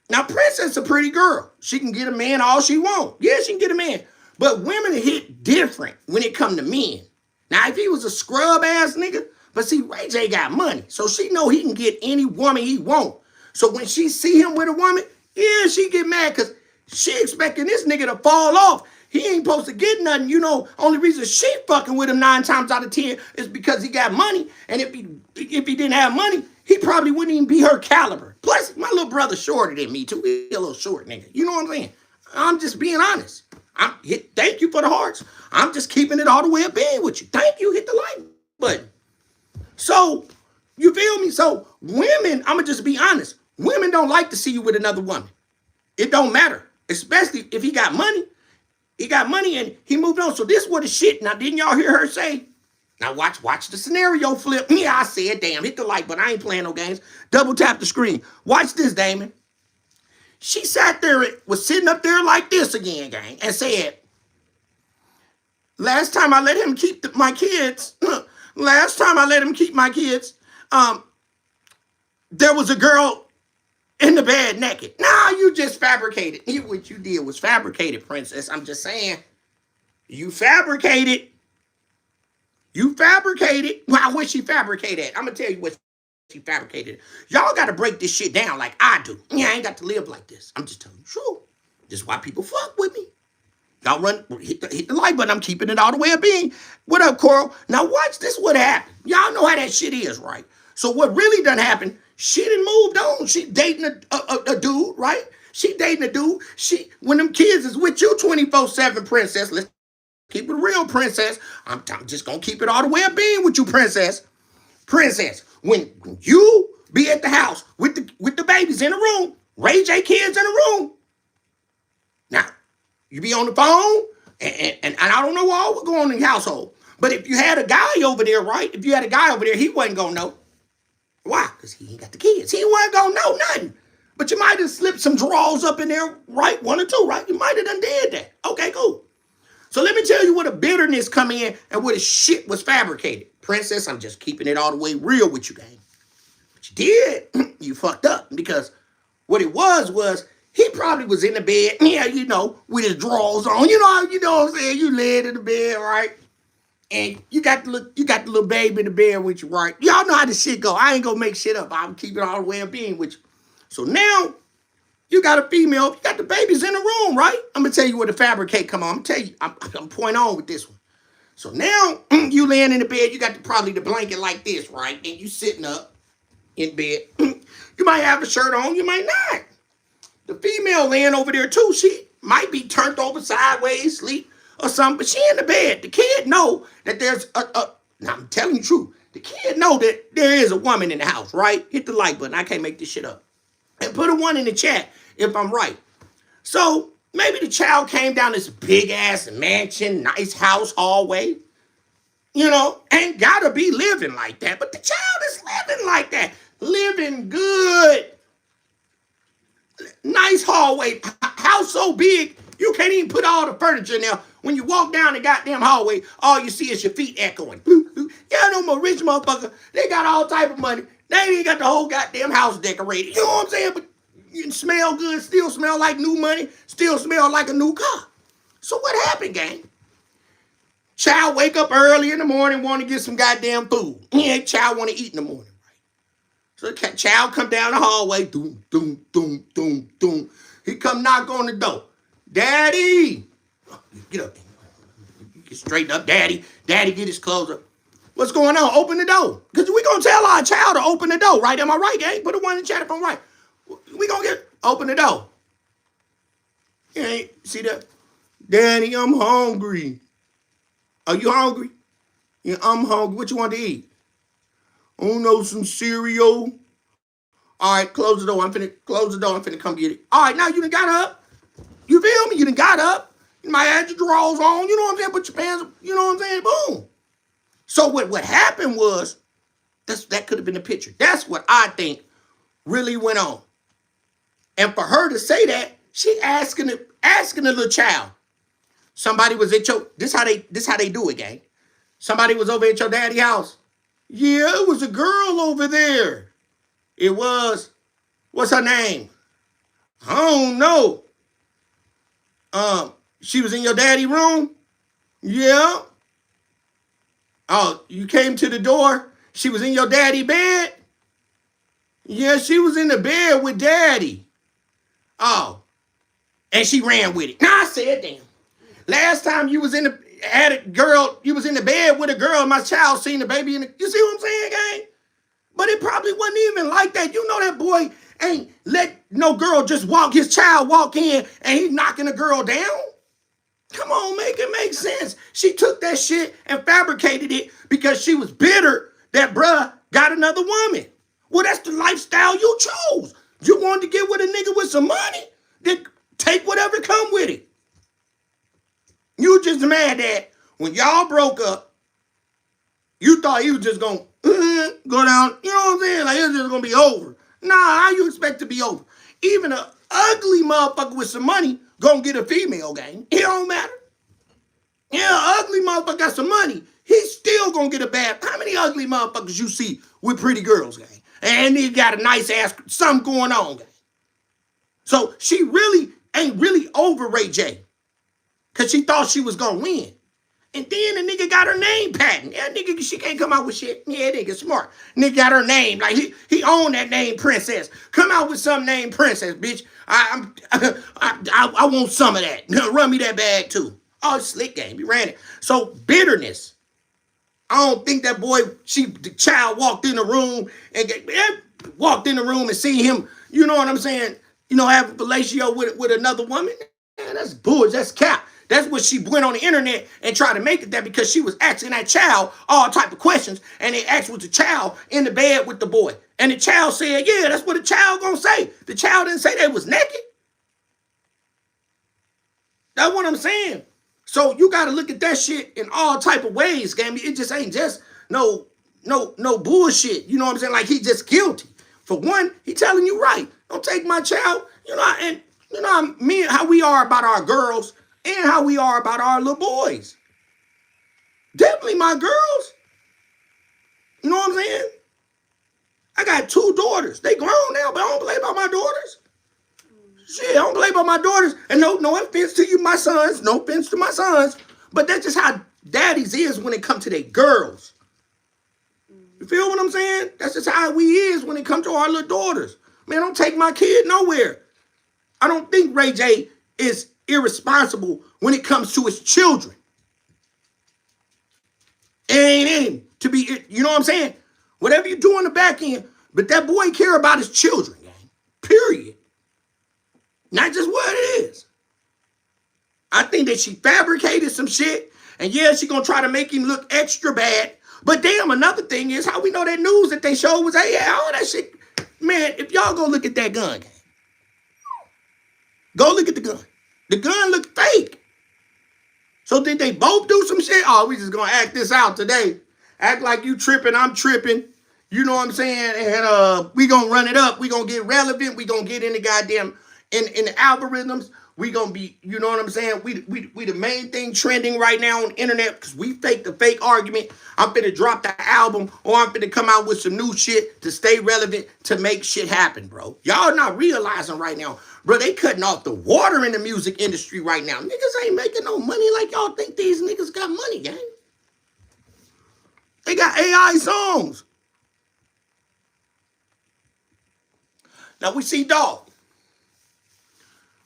Now, Princess a pretty girl. She can get a man all she wants. Yeah, she can get a man. But women hit different when it come to men. Now, if he was a scrub ass nigga, but see, Ray J got money. So she know he can get any woman he want. So when she see him with a woman, yeah, she get mad because she expecting this nigga to fall off. He ain't supposed to get nothing. You know, only reason she fucking with him 9 times out of 10 is because he got money. And if he didn't have money, he probably wouldn't even be her caliber. Plus, my little brother shorter than me too. He a little short nigga. You know what I'm saying? I'm just being honest. Thank you for the hearts. I'm just keeping it all the way up in with you. Thank you. Hit the like button. So, you feel me? So, women, I'm going to just be honest. Women don't like to see you with another woman. It don't matter. Especially if he got money. He got money and he moved on. So this was the shit. Now, didn't y'all hear her say? Now, watch the scenario flip. Yeah, I said, damn, hit the like button. I ain't playing no games. Double tap the screen. Watch this, Damon. She sat there, was sitting up there like this again, gang, and said, last time I let him keep my kids, there was a girl in the bed naked. Nah, you just fabricated. What you did was fabricated, Princess. I'm just saying. You fabricated. Well, I wish she fabricated. I'm going to tell you what she fabricated. Y'all got to break this shit down like I do. Yeah, I ain't got to live like this. I'm just telling you the truth. This is why people fuck with me. Y'all hit the like button. I'm keeping it all the way up in. What up, Coral? Now watch this what happened. Y'all know how that shit is, right? So what really done happened, she done moved on. She dating a dude, right? She dating a dude. When them kids is with you 24/7, Princess, let's keep it real, Princess. I'm just going to keep it all the way up in with you, Princess. Princess, when you be at the house with the babies in the room, Ray J kids in the room. Now, you be on the phone, and I don't know all what's going on in the household. But if you had a guy over there, right? If you had a guy over there, he wasn't going to know. Why? Because he ain't got the kids. He wasn't going to know nothing. But you might have slipped some drawers up in there, right? 1 or 2, right? You might have done did that. Okay, cool. So let me tell you what a bitterness come in and what a shit was fabricated. Princess, I'm just keeping it all the way real with you, gang. But you did. You fucked up. Because what it was he probably was in the bed, yeah, you know, with his drawers on. You know what I'm saying? You laid in the bed, right? And you got the little baby in the bed with you, right? Y'all know how this shit go. I ain't gonna make shit up. I'm keeping it all the way up in with you. So now, you got a female, you got the babies in the room, right? I'm gonna tell you where the fabricate come on. I'm gonna tell you, I'm point on with this one. So now, you laying in the bed, you got probably the blanket like this, right? And you sitting up in bed. You might have a shirt on, you might not. The female laying over there too, she might be turned over sideways, sleep or something, but she in the bed. The kid know that there's now I'm telling you the truth. The kid know that there is a woman in the house, right? Hit the like button. I can't make this shit up. And put a 1 in the chat if I'm right. So maybe the child came down this big ass mansion, nice house, hallway. You know, ain't gotta be living like that, but the child is living like that. Living good. Nice hallway. House so big, you can't even put all the furniture in there. When you walk down the goddamn hallway, all you see is your feet echoing. Yeah, no more rich motherfucker. They got all type of money. They ain't got the whole goddamn house decorated. You know what I'm saying? But you can smell good, still smell like new money, still smell like a new car. So what happened, gang? Child wake up early in the morning, want to get some goddamn food. Yeah, child want to eat in the morning, right? So the child come down the hallway, doom, doom, doom, doom, doom. He come knock on the door. Daddy! Get up. Get straighten up, Daddy. Daddy get his clothes up. What's going on? Open the door. Because we going to tell our child to open the door, right? Am I right, gang? Put a 1 in the chat if I'm right. We going to open the door. You ain't see that? Daddy, I'm hungry. Are you hungry? Yeah, I'm hungry. What you want to eat? I don't know, some cereal. All right, close the door. I'm finna come get it. All right, now you done got up. You feel me? You done got up. You might have your drawers on. You know what I'm saying? Put your pants up. You know what I'm saying? Boom. So what happened was, that could have been the picture. That's what I think really went on. And for her to say that, she asking the little child. Somebody was at your, this how they do it, gang. Somebody was over at your daddy's house. Yeah, it was a girl over there. It was. What's her name? I don't know. She was in your daddy room? Yeah. Oh, you came to the door? She was in your daddy bed? Yeah, she was in the bed with daddy. Oh, and she ran with it. Now I said, damn. Last time you was in the you was in the bed with a girl, my child seen the baby in the, you see what I'm saying, gang? But it probably wasn't even like that. You know that boy ain't let no girl just his child walk in and he knocking a girl down. Come on, make it make sense. She took that shit and fabricated it because she was bitter that bruh got another woman. Well, that's the lifestyle you chose. You wanted to get with a nigga with some money, then take whatever come with it. You just mad that when y'all broke up, you thought he was just going to go down, you know what I'm saying? Like, it's just going to be over. Nah, how you expect to be over? Even an ugly motherfucker with some money going to get a female, gang. It don't matter. Yeah, ugly motherfucker got some money. He's still going to get a bad. How many ugly motherfuckers you see with pretty girls, gang? And he got a nice ass, something going on, gang. So she really ain't really over Ray J. Because she thought she was going to win. And then the nigga got her name patent. Yeah, nigga, she can't come out with shit. Yeah, nigga smart. Nigga got her name. Like, he owned that name Princess. Come out with some name Princess, bitch. I want some of that. Run me that bag, too. Oh, it's slick game. He ran it. So, bitterness. I don't think that boy, the child walked in the room and see him, you know what I'm saying, you know, have a fellatio with another woman. Man, that's bullshit. That's cap. That's what she went on the internet and tried to make it that because she was asking that child all type of questions, and they asked was the child in the bed with the boy. And the child said, yeah, that's what the child gonna say. The child didn't say they was naked. That's what I'm saying. So you got to look at that shit in all type of ways, Gammy. It just ain't just no bullshit. You know what I'm saying? Like, he just guilty. For one, he telling you right. Don't take my child. You know, and you know how we are about our girls and how we are about our little boys. Definitely my girls. You know what I'm saying? I got 2 daughters. They grown now, but I don't play about my daughters. Shit, I don't play about my daughters. And no offense to you, my sons. No offense to my sons. But that's just how daddies is when it comes to their girls. You feel what I'm saying? That's just how we is when it comes to our little daughters. Man, don't take my kid nowhere. I don't think Ray J is irresponsible when it comes to his children. It ain't him to be, you know what I'm saying? Whatever you do on the back end, but that boy care about his children, gang. Period. Not just what it is. I think that she fabricated some shit, and yeah, she gonna try to make him look extra bad. But damn, another thing is how we know that news that they showed was, hey, yeah, all that shit. Man, if y'all go look at that gun, gang. Go look at the gun. The gun looked fake. So did they both do some shit? Oh, we just gonna act this out today. Act like you tripping, I'm tripping. You know what I'm saying? And we gonna run it up. We gonna get relevant. We gonna get in the goddamn in the algorithms. We gonna be, you know what I'm saying? We the main thing trending right now on the internet because we fake the fake argument. I'm finna drop the album or I'm finna come out with some new shit to stay relevant to make shit happen, bro. Y'all not realizing right now, bro, they cutting off the water in the music industry right now. Niggas ain't making no money like y'all think these niggas got money, gang. They got AI songs. Now we see Dog.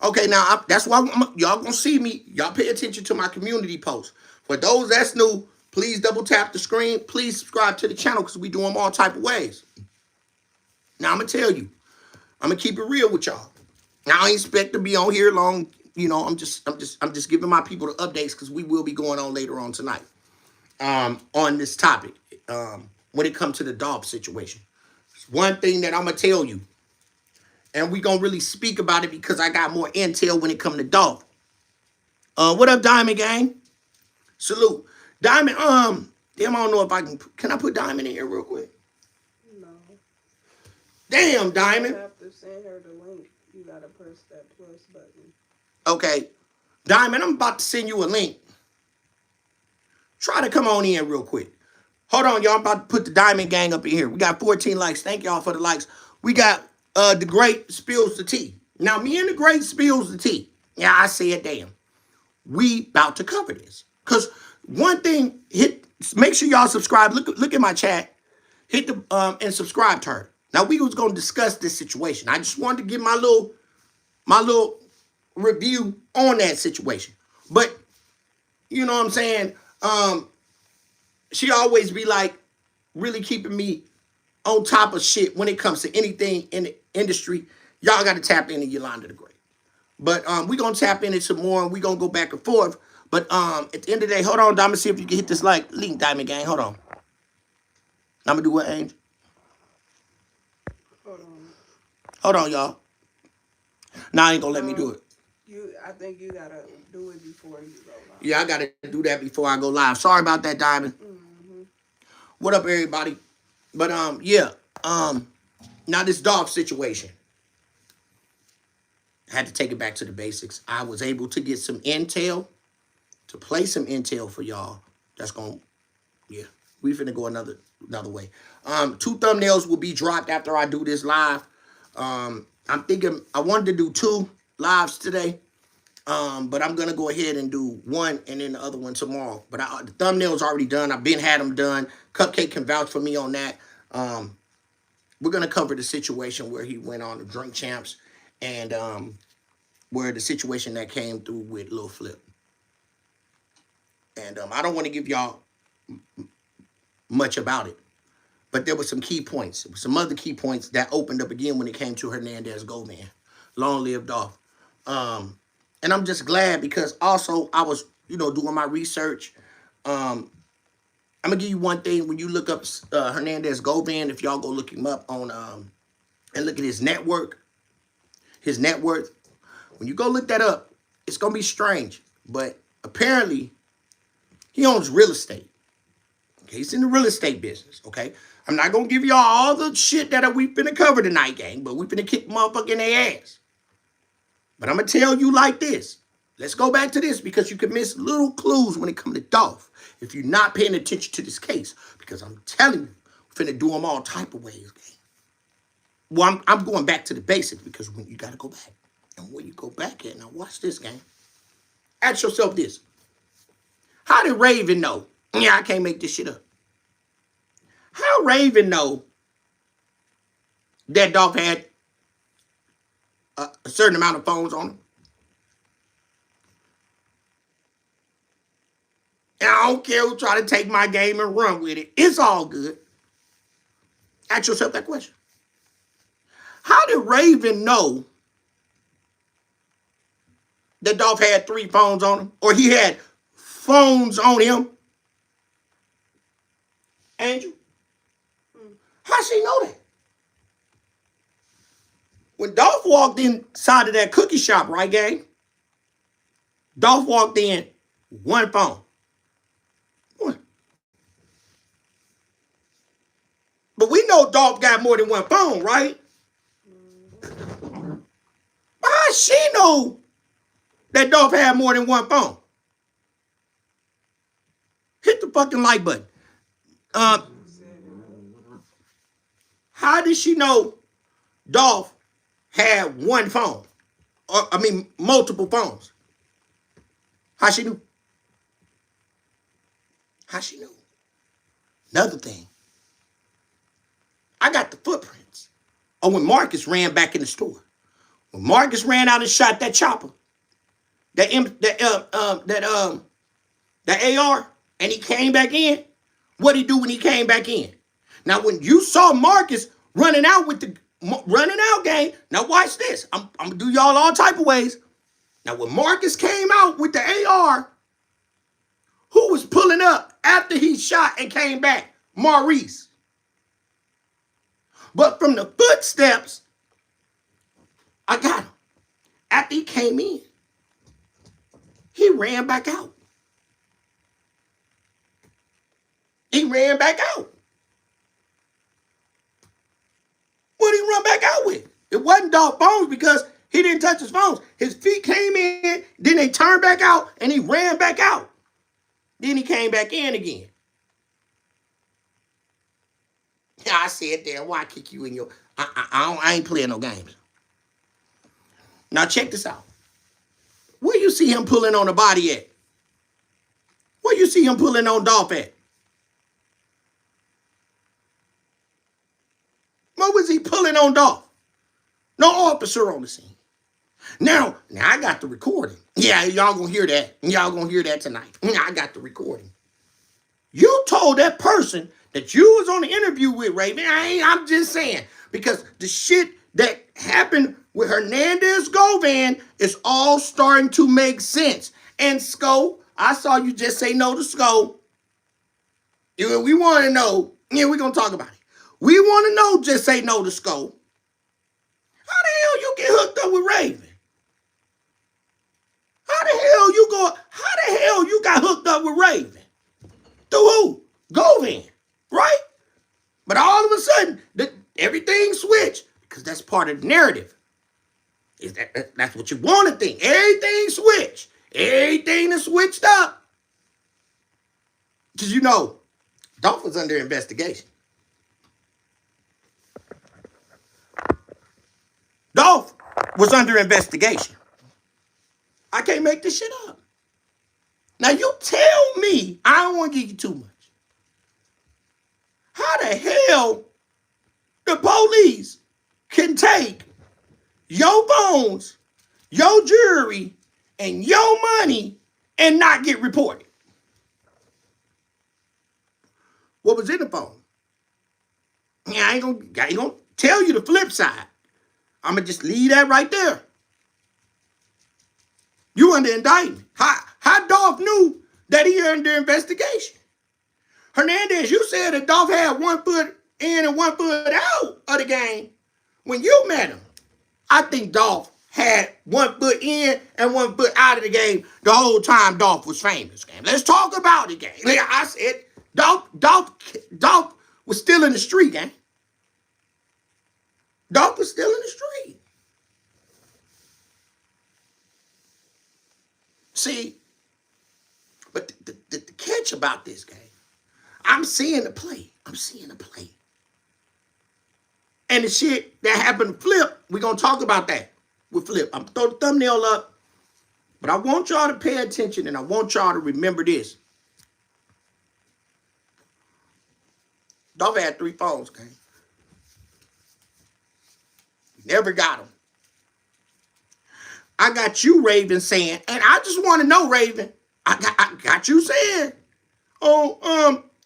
Okay, now that's why y'all gonna see me. Y'all pay attention to my community posts. For those that's new, please double tap the screen. Please subscribe to the channel because we do them all type of ways. Now I'm gonna tell you, I'm gonna keep it real with y'all. Now I ain't expect to be on here long. You know, I'm just giving my people the updates because we will be going on later on tonight. On this topic, when it comes to the Dolph situation, it's one thing that I'm gonna tell you. And we gonna really speak about it because I got more intel when it come to Dolph. What up, Diamond Gang? Salute. Diamond, damn, I don't know if I can I put Diamond in here real quick? No. Damn, Diamond. You have to send her the link. You gotta press that plus button. Okay. Diamond, I'm about to send you a link. Try to come on in real quick. Hold on, y'all. I'm about to put the Diamond Gang up in here. We got 14 likes. Thank y'all for the likes. We got the great spills the tea. Now, me and the great spills the tea. Yeah, I said, damn, we about to cover this. Because one thing, make sure y'all subscribe. Look at my chat. Hit the and subscribe to her. Now we was gonna discuss this situation. I just wanted to give my little review on that situation. But you know what I'm saying? She always be like really keeping me on top of shit when it comes to anything in the industry. Y'all got to tap into Yolanda the Great. But we gonna tap into some more and we gonna go back and forth. But at the end of the day, hold on, Diamond, see if you can hit this like link, Diamond Gang. Hold on. I'm gonna do what, Angel? Hold on, y'all. Now I ain't gonna let me do it. I think you gotta do it before you go live. Yeah, I gotta do that before I go live. Sorry about that, Diamond. What up, everybody? But yeah. Now this Dolph situation. I had to take it back to the basics. I was able to get some intel, to play some intel for y'all. That's gonna, yeah. We finna go another way. 2 thumbnails will be dropped after I do this live. I'm thinking I wanted to do 2 lives today. But I'm gonna go ahead and do 1 and then the other one tomorrow. But the thumbnail's already done. I've been had them done. Cupcake can vouch for me on that. We're gonna cover the situation where he went on the Drink Champs and where the situation that came through with Lil Flip. And I don't want to give y'all much about it, but there were some key points. There were some other key points that opened up again when it came to Hernandez Goldman. Long live Dolph. And I'm just glad because also I was, doing my research. I'm gonna give you one thing. When you look up Hernandez Goldman, if y'all go look him up on and look at his net worth, when you go look that up, it's gonna be strange. But apparently, he owns real estate. Okay, he's in the real estate business. Okay, I'm not gonna give y'all all the shit that we finna cover tonight, gang. But we finna kick motherfucker in their ass. But I'm going to tell you like this. Let's go back to this because you can miss little clues when it comes to Dolph if you're not paying attention to this case. Because I'm telling you, we're finna do them all type of ways, gang. Well, I'm going back to the basics because when you got to go back. And where you go back at, now watch this, gang. Ask yourself this. How did Raven know? Yeah, I can't make this shit up. How Raven know that Dolph had a certain amount of phones on him? And I don't care who try to take my game and run with it. It's all good. Ask yourself that question. How did Raven know that Dolph had 3 phones on him? Or he had phones on him? Angel? How she know that? When Dolph walked inside of that cookie shop, right, gang? Dolph walked in 1 phone. 1. But we know Dolph got more than 1 phone, right? How she know that Dolph had more than 1 phone? Hit the fucking like button. How did she know Dolph had 1 phone? Or, multiple phones. How she knew? How she knew? Another thing. I got the footprints. Or when Marcus ran back in the store. When Marcus ran out and shot that chopper. That AR. And he came back in. What'd he do when he came back in? Now, when you saw Marcus running out gang. Now watch this. I'm gonna do y'all all type of ways. Now when Marcus came out with the AR, who was pulling up after he shot and came back? Maurice. But from the footsteps, I got him. After he came in, he ran back out. What did he run back out with? It wasn't Dolph phones because he didn't touch his phones. His feet came in, then they turned back out, and he ran back out. Then he came back in again. Yeah, I said, damn, why kick you in your... I ain't playing no games. Now check this out. Where you see him pulling on the body at? Where you see him pulling on Dolph at? Where was he pulling on Dolph? No officer on the scene. Now I got the recording. Yeah, y'all gonna hear that. Y'all gonna hear that tonight. I got the recording. You told that person that you was on the interview with Raven. I'm just saying, because the shit that happened with Hernandez Govan is all starting to make sense. And Sko, I saw you just say no to Sko. We want to know. Yeah, we're gonna talk about it. We want to know. Just say no to Sko. How the hell you get hooked up with Raven? How the hell you got hooked up with Raven? Through who? Govan, right? But all of a sudden, everything switched, because that's part of the narrative. That's what you want to think. Everything switched. Everything is switched up. Because Dolph was under investigation. Dolph was under investigation. I can't make this shit up. Now you tell me, I don't want to give you too much. How the hell the police can take your phones, your jewelry, and your money and not get reported? What was in the phone? Yeah, I ain't gonna tell you the flip side. I'm gonna just leave that right there. You under indictment. How Dolph knew that he under investigation? Hernandez, you said that Dolph had 1 foot in and 1 foot out of the game when you met him. I think Dolph had 1 foot in and 1 foot out of the game the whole time Dolph was famous. Game. Let's talk about the game. Like I said, Dolph was still in the street, gang. Dolph was still in the street. See, but the catch about this game, I'm seeing the play. And the shit that happened to Flip, we're going to talk about that with Flip. I'm going to throw the thumbnail up, but I want y'all to pay attention and I want y'all to remember this. Dolph had 3 phones, gang. Never got them. I got you, Raven, saying, and I just want to know, Raven, I got you saying,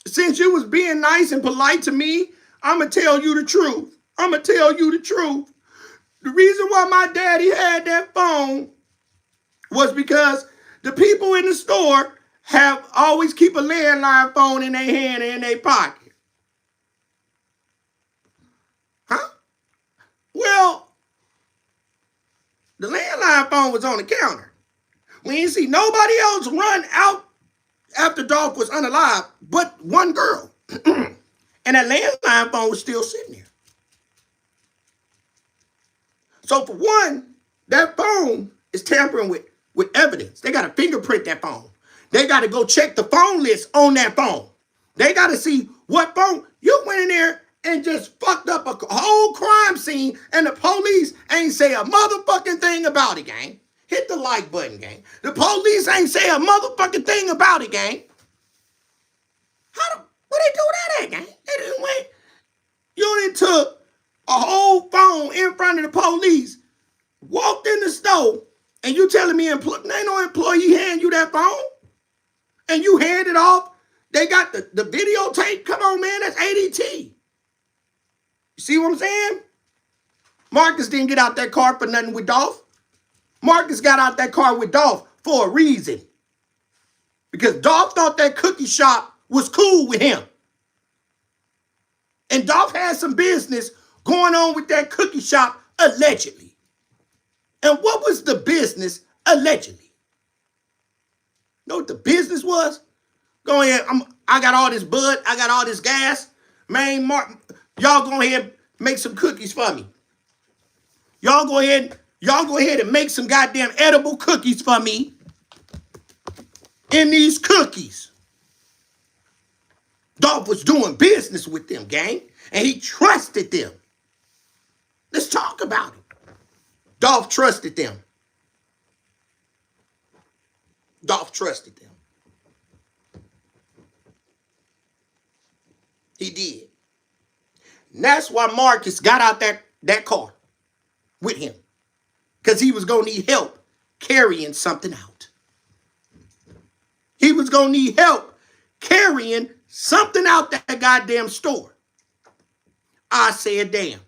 since you was being nice and polite to me, I'm going to tell you the truth. The reason why my daddy had that phone was because the people in the store have always keep a landline phone in their hand and in their pocket. Huh? Well, the landline phone was on the counter. We didn't see nobody else run out after Dolph was unalive but one girl. And that landline phone was still sitting there. So for one, that phone is tampering with evidence. They got to fingerprint that phone. They got to go check the phone list on that phone. They got to see what phone. You went in there and just fucked up a whole crime scene and the police ain't say a motherfucking thing about it, gang. Hit the like button, gang. The police ain't say a motherfucking thing about it, gang. Where they do that at, gang? They didn't wait. You done took a whole phone in front of the police, walked in the store, and you telling me ain't no employee hand you that phone? And you hand it off? They got the videotape? Come on, man, that's ADT. You see what I'm saying? Marcus didn't get out that car for nothing with Dolph. Marcus got out that car with Dolph for a reason. Because Dolph thought that cookie shop was cool with him. And Dolph had some business going on with that cookie shop, allegedly. And what was the business, allegedly? Know what the business was? Go ahead, I got all this bud, I got all this gas. Man, y'all go ahead and make some cookies for me. Y'all go ahead and make some goddamn edible cookies for me. In these cookies. Dolph was doing business with them, gang. And he trusted them. Let's talk about it. Dolph trusted them. Dolph trusted them. He did. And that's why Marcus got out that car with him. Because he was going to need help carrying something out. He was going to need help carrying something out that goddamn store. I said, damn.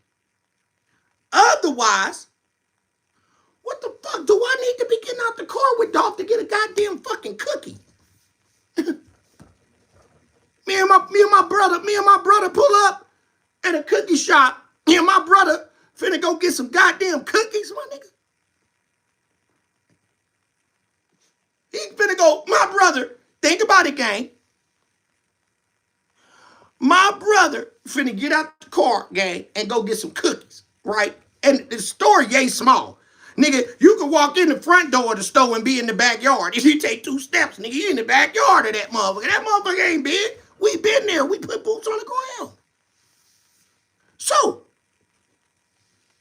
Otherwise, what the fuck do I need to be getting out the car with Dolph to get a goddamn fucking cookie? Me and my brother pull up at a cookie shop. Me and my brother finna go get some goddamn cookies, my nigga. He finna go, my brother, think about it, gang. My brother finna get out the car, gang, and go get some cookies, right? And the store yay small. Nigga, you can walk in the front door of the store and be in the backyard. If you take 2 steps, nigga, you in the backyard of that motherfucker. That motherfucker ain't big. We been there. We put boots on the ground. So,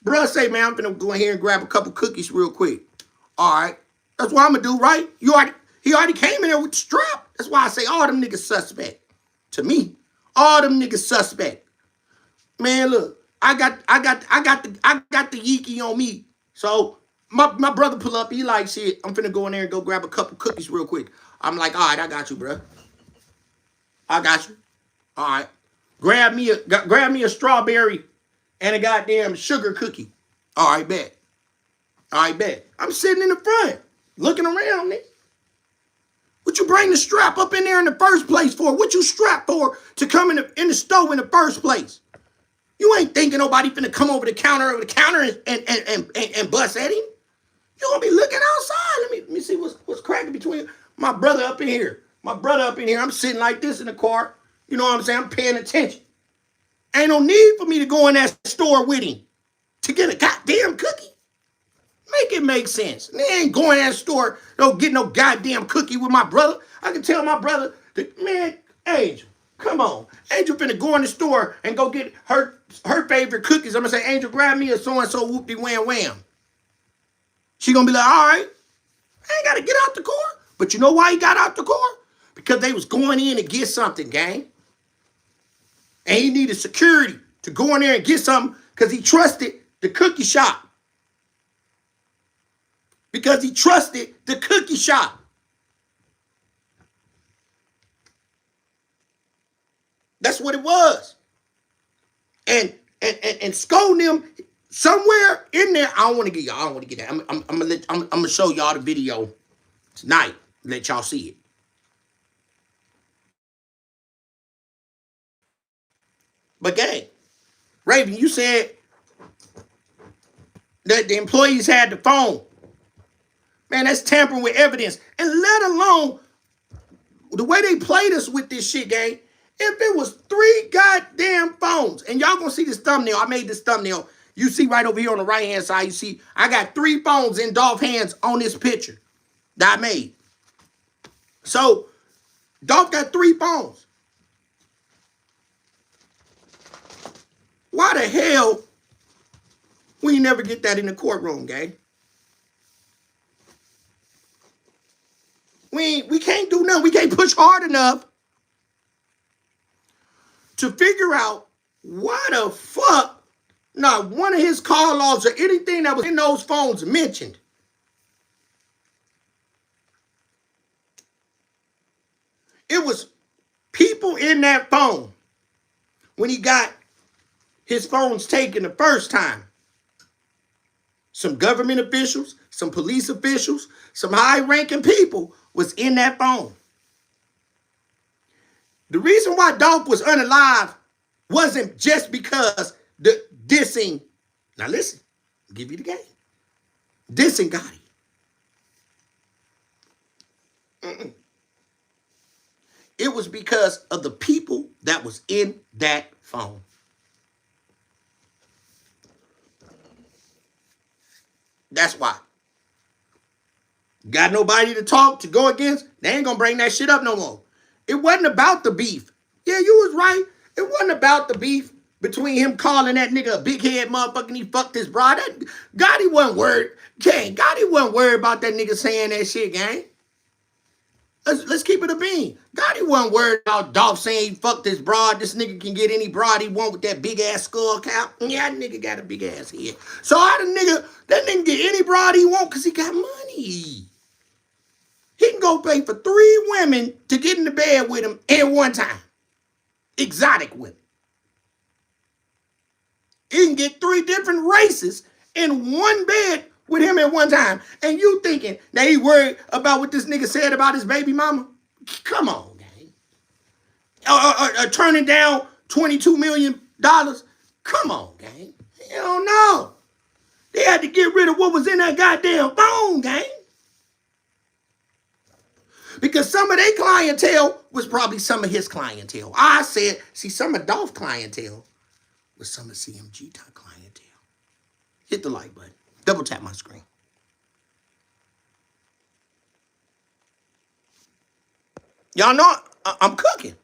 bruh say, man, I'm finna go in here and grab a couple cookies real quick. All right. That's what I'm gonna do, right? He already came in there with the strap. That's why I say all them niggas suspect. To me, all them niggas suspect. Man, look, I got the yeeky on me. So my brother pull up. He like, shit, I'm finna go in there and go grab a couple cookies real quick. I'm like, all right, I got you, bro. I got you. All right. Grab me a strawberry and a goddamn sugar cookie. All right, bet. All right, bet. I'm sitting in the front, looking around, nigga. What you bring the strap up in there in the first place for? What you strap for to come in the store in the first place? You ain't thinking nobody finna come over the counter and bust at him. You gonna be looking outside. Let me see what's cracking between my brother up in here. My brother up in here. I'm sitting like this in the car. You know what I'm saying? I'm paying attention. Ain't no need for me to go in that store with him to get a goddamn cookie. Make it make sense. They ain't going to that store, don't get no goddamn cookie with my brother. I can tell my brother, man, Angel, come on. Angel finna go in the store and go get her favorite cookies. I'm going to say, Angel, grab me a so-and-so whoop-de-wham-wham. She going to be like, all right, I ain't got to get out the car. But you know why he got out the car? Because they was going in to get something, gang. And he needed security to go in there and get something because he trusted the cookie shop. Because he trusted the cookie shop. That's what it was. And scolding them somewhere in there. I don't want to get that. I'm gonna show y'all the video tonight. Let y'all see it. But gang, Raven, you said that the employees had the phone. Man, that's tampering with evidence. And let alone the way they played us with this shit, gang. If it was 3 goddamn phones, and y'all gonna see this thumbnail. I made this thumbnail. You see right over here on the right-hand side, you see I got 3 phones in Dolph's hands on this picture that I made. So, Dolph got 3 phones. Why the hell we never get that in the courtroom, gang? We can't do nothing. We can't push hard enough to figure out why the fuck not one of his call logs or anything that was in those phones mentioned. It was people in that phone when he got his phones taken the first time. Some government officials, some police officials, some high-ranking people was in that phone. The reason why Dolph was unalive wasn't just because the dissing. Now listen, I'll give you the game. Dissing got him. It was because of the people that was in that phone. That's why. Got nobody to talk, to go against? They ain't gonna bring that shit up no more. It wasn't about the beef. Yeah, you was right. It wasn't about the beef. Between him calling that nigga a big head motherfucker and he fucked his bride. Gotti wasn't worried. Gang, Gotti wasn't worried about that nigga saying that shit, gang. Let's keep it a bean. Gotti wasn't worried about Dolph saying he fucked his broad. This nigga can get any broad he want with that big ass skull cap. Yeah, that nigga got a big ass head. So that nigga get any broad he want because he got money. He can go pay for 3 women to get in the bed with him at one time. Exotic women. He can get 3 different races in one bed with him at one time. And you thinking that he worried about what this nigga said about his baby mama? Come on, gang. Turning down $22 million? Come on, gang. Hell no. They had to get rid of what was in that goddamn phone, gang. Because some of their clientele was probably some of his clientele. I said, see, some of Dolph clientele was some of CMG clientele. Hit the like button. Double tap my screen. Y'all know I'm cooking.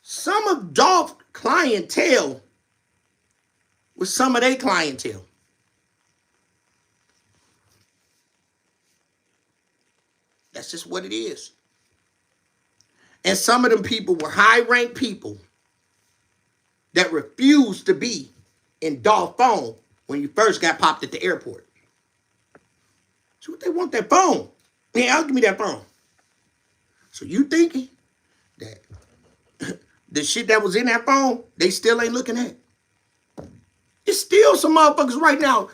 Some of Dolph clientele was some of their clientele. That's just what it is. And some of them people were high-ranked people that refused to be in Dolph's phone when you first got popped at the airport. So what they want that phone? Yeah, I'll give me that phone. So you thinking that the shit that was in that phone, they still ain't looking at? It's still some motherfuckers right now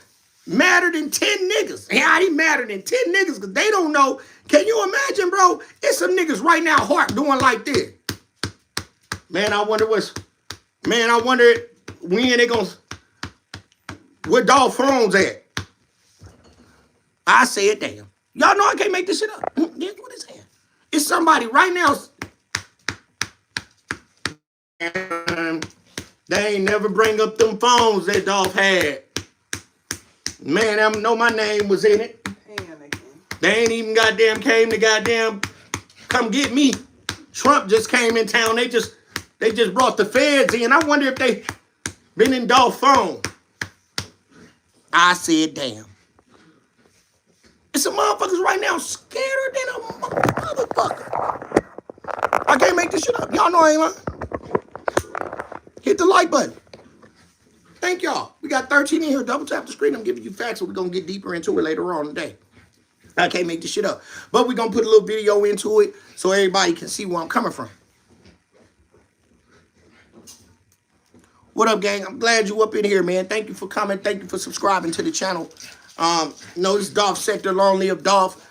madder than 10 niggas. Yeah, he madder than 10 niggas because they don't know. Can you imagine, bro? It's some niggas right now heart doing like this. Man, I wonder when they gonna, where Dolph phones at? I said, damn. Y'all know I can't make this shit up. That's what it's saying. It's somebody right now. They ain't never bring up them phones that Dolph had. Man, I know my name was in it. They ain't even goddamn came to goddamn come get me. Trump just came in town. They just brought the feds in. I wonder if they been in Dolph's phone. I said, damn. It's some motherfuckers right now scared than a motherfucker. I can't make this shit up. Y'all know I ain't lying. Hit the like button. Thank y'all. We got 13 in here. Double tap the screen. I'm giving you facts, so we're going to get deeper into it later on today. I can't make this shit up. But we're going to put a little video into it so everybody can see where I'm coming from. What up, gang? I'm glad you up in here, man. Thank you for coming. Thank you for subscribing to the channel. No, this is Dolph Sector, long live Dolph.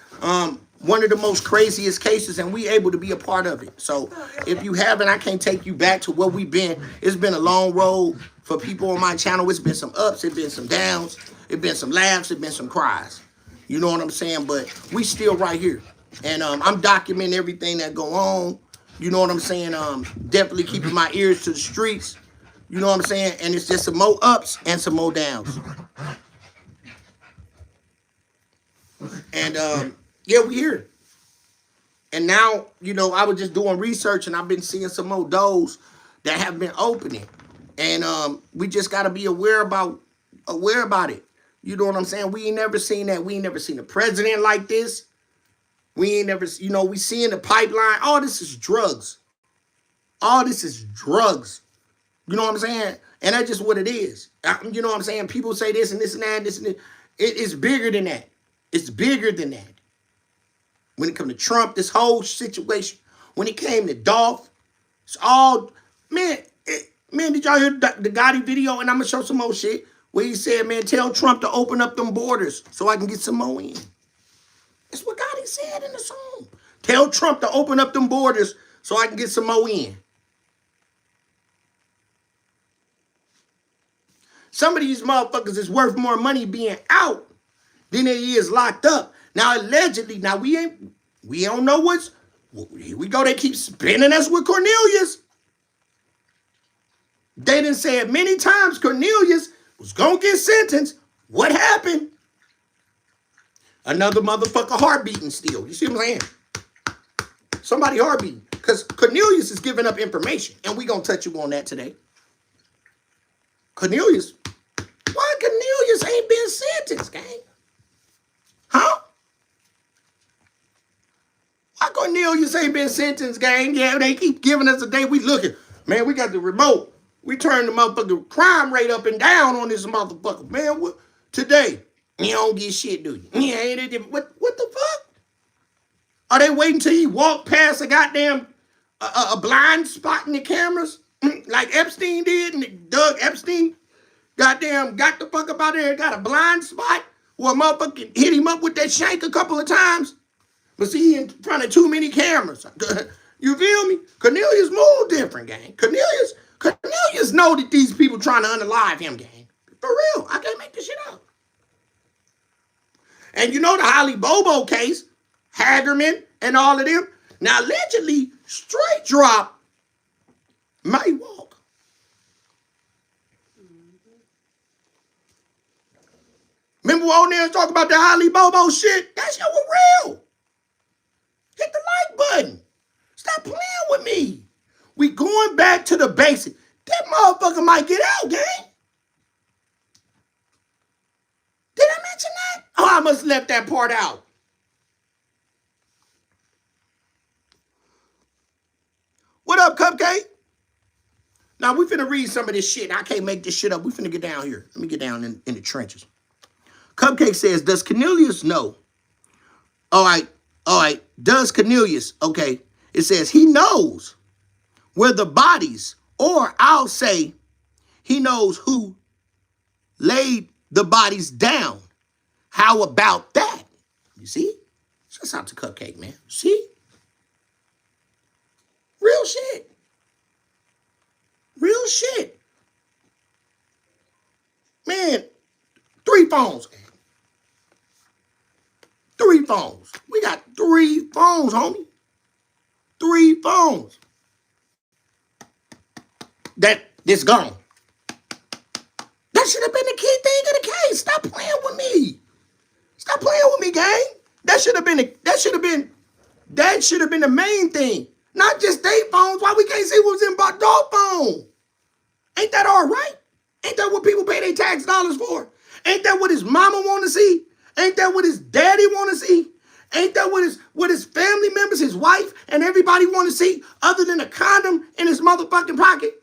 One of the most craziest cases, and we able to be a part of it. So if you haven't, I can't take you back to where we've been. It's been a long road for people on my channel. It's been some ups, it's been some downs, it's been some laughs, it's been some cries. You know what I'm saying? But we still right here. And I'm documenting everything that go on. You know what I'm saying? Definitely keeping my ears to the streets. You know what I'm saying? And it's just some more ups and some more downs. And yeah, we here. And now, you know, I was just doing research and I've been seeing some more doors that have been opening. And we just got to be aware about it. You know what I'm saying? We ain't never seen that. We ain't never seen a president like this. We ain't never, you know, we seeing the pipeline. All this is drugs. All this is drugs. You know what I'm saying? And that's just what it is. You know what I'm saying? People say this and this and that, and this and that. It's bigger than that. It's bigger than that. When it comes to Trump, this whole situation, when it came to Dolph, it's all, man, did y'all hear the Gotti video? And I'm going to show some more shit where he said, man, tell Trump to open up them borders so I can get some more in. That's what Gotti said in the song. Tell Trump to open up them borders so I can get some more in. Some of these motherfuckers is worth more money being out than they is locked up. Now, allegedly, now we don't know what's, here we go, they keep spinning us with Cornelius. They done said many times Cornelius was going to get sentenced. What happened? Another motherfucker heart beating still. You see what I'm saying? Somebody heart beating. Because Cornelius is giving up information. And we going to touch you on that today. Cornelius. Why Cornelius ain't been sentenced, gang? Huh? Why Cornelius ain't been sentenced, gang? Yeah, they keep giving us a day. We looking. Man, we got the remote. We turn the motherfucking crime rate up and down on this motherfucker. Man, today, you don't get shit, do you? Yeah, ain't it? What the fuck? Are they waiting till he walk past a goddamn a blind spot in the cameras? Like Epstein did, and Doug Epstein goddamn got the fuck up out there and got a blind spot where a motherfucker hit him up with that shank a couple of times. But see, in front of too many cameras. You feel me? Cornelius moved different, gang. Cornelius know that these people trying to unalive him, gang. For real. I can't make this shit up. And you know the Holly Bobo case, Hagerman and all of them. Now, allegedly, Straight Drop might walk. Remember when there talking about the Holly Bobo shit? That shit was real. Hit the like button. Stop playing with me. We going back to the basics. That motherfucker might get out, gang. Did I mention that? Oh, I must have left that part out. What up, Cupcake? Now, we finna read some of this shit. I can't make this shit up. We finna get down here. Let me get down in the trenches. Cupcake says, does Cornelius know? All right. Does Cornelius, okay, it says he knows where the bodies, or I'll say he knows who laid the bodies down. How about that? You see? Shouts out to Cupcake, man. See? Real shit. Real shit. Man, 3 phones. 3 phones. We got 3 phones, homie. 3 phones. This gone. That should have been the key thing of the case. Stop playing with me. Stop playing with me, gang. That should have been the main thing. Not just their phones. Why we can't see what was in dog phone? Ain't that all right? Ain't that what people pay their tax dollars for? Ain't that what his mama want to see? Ain't that what his daddy want to see? Ain't that what his family members, his wife, and everybody want to see other than a condom in his motherfucking pocket?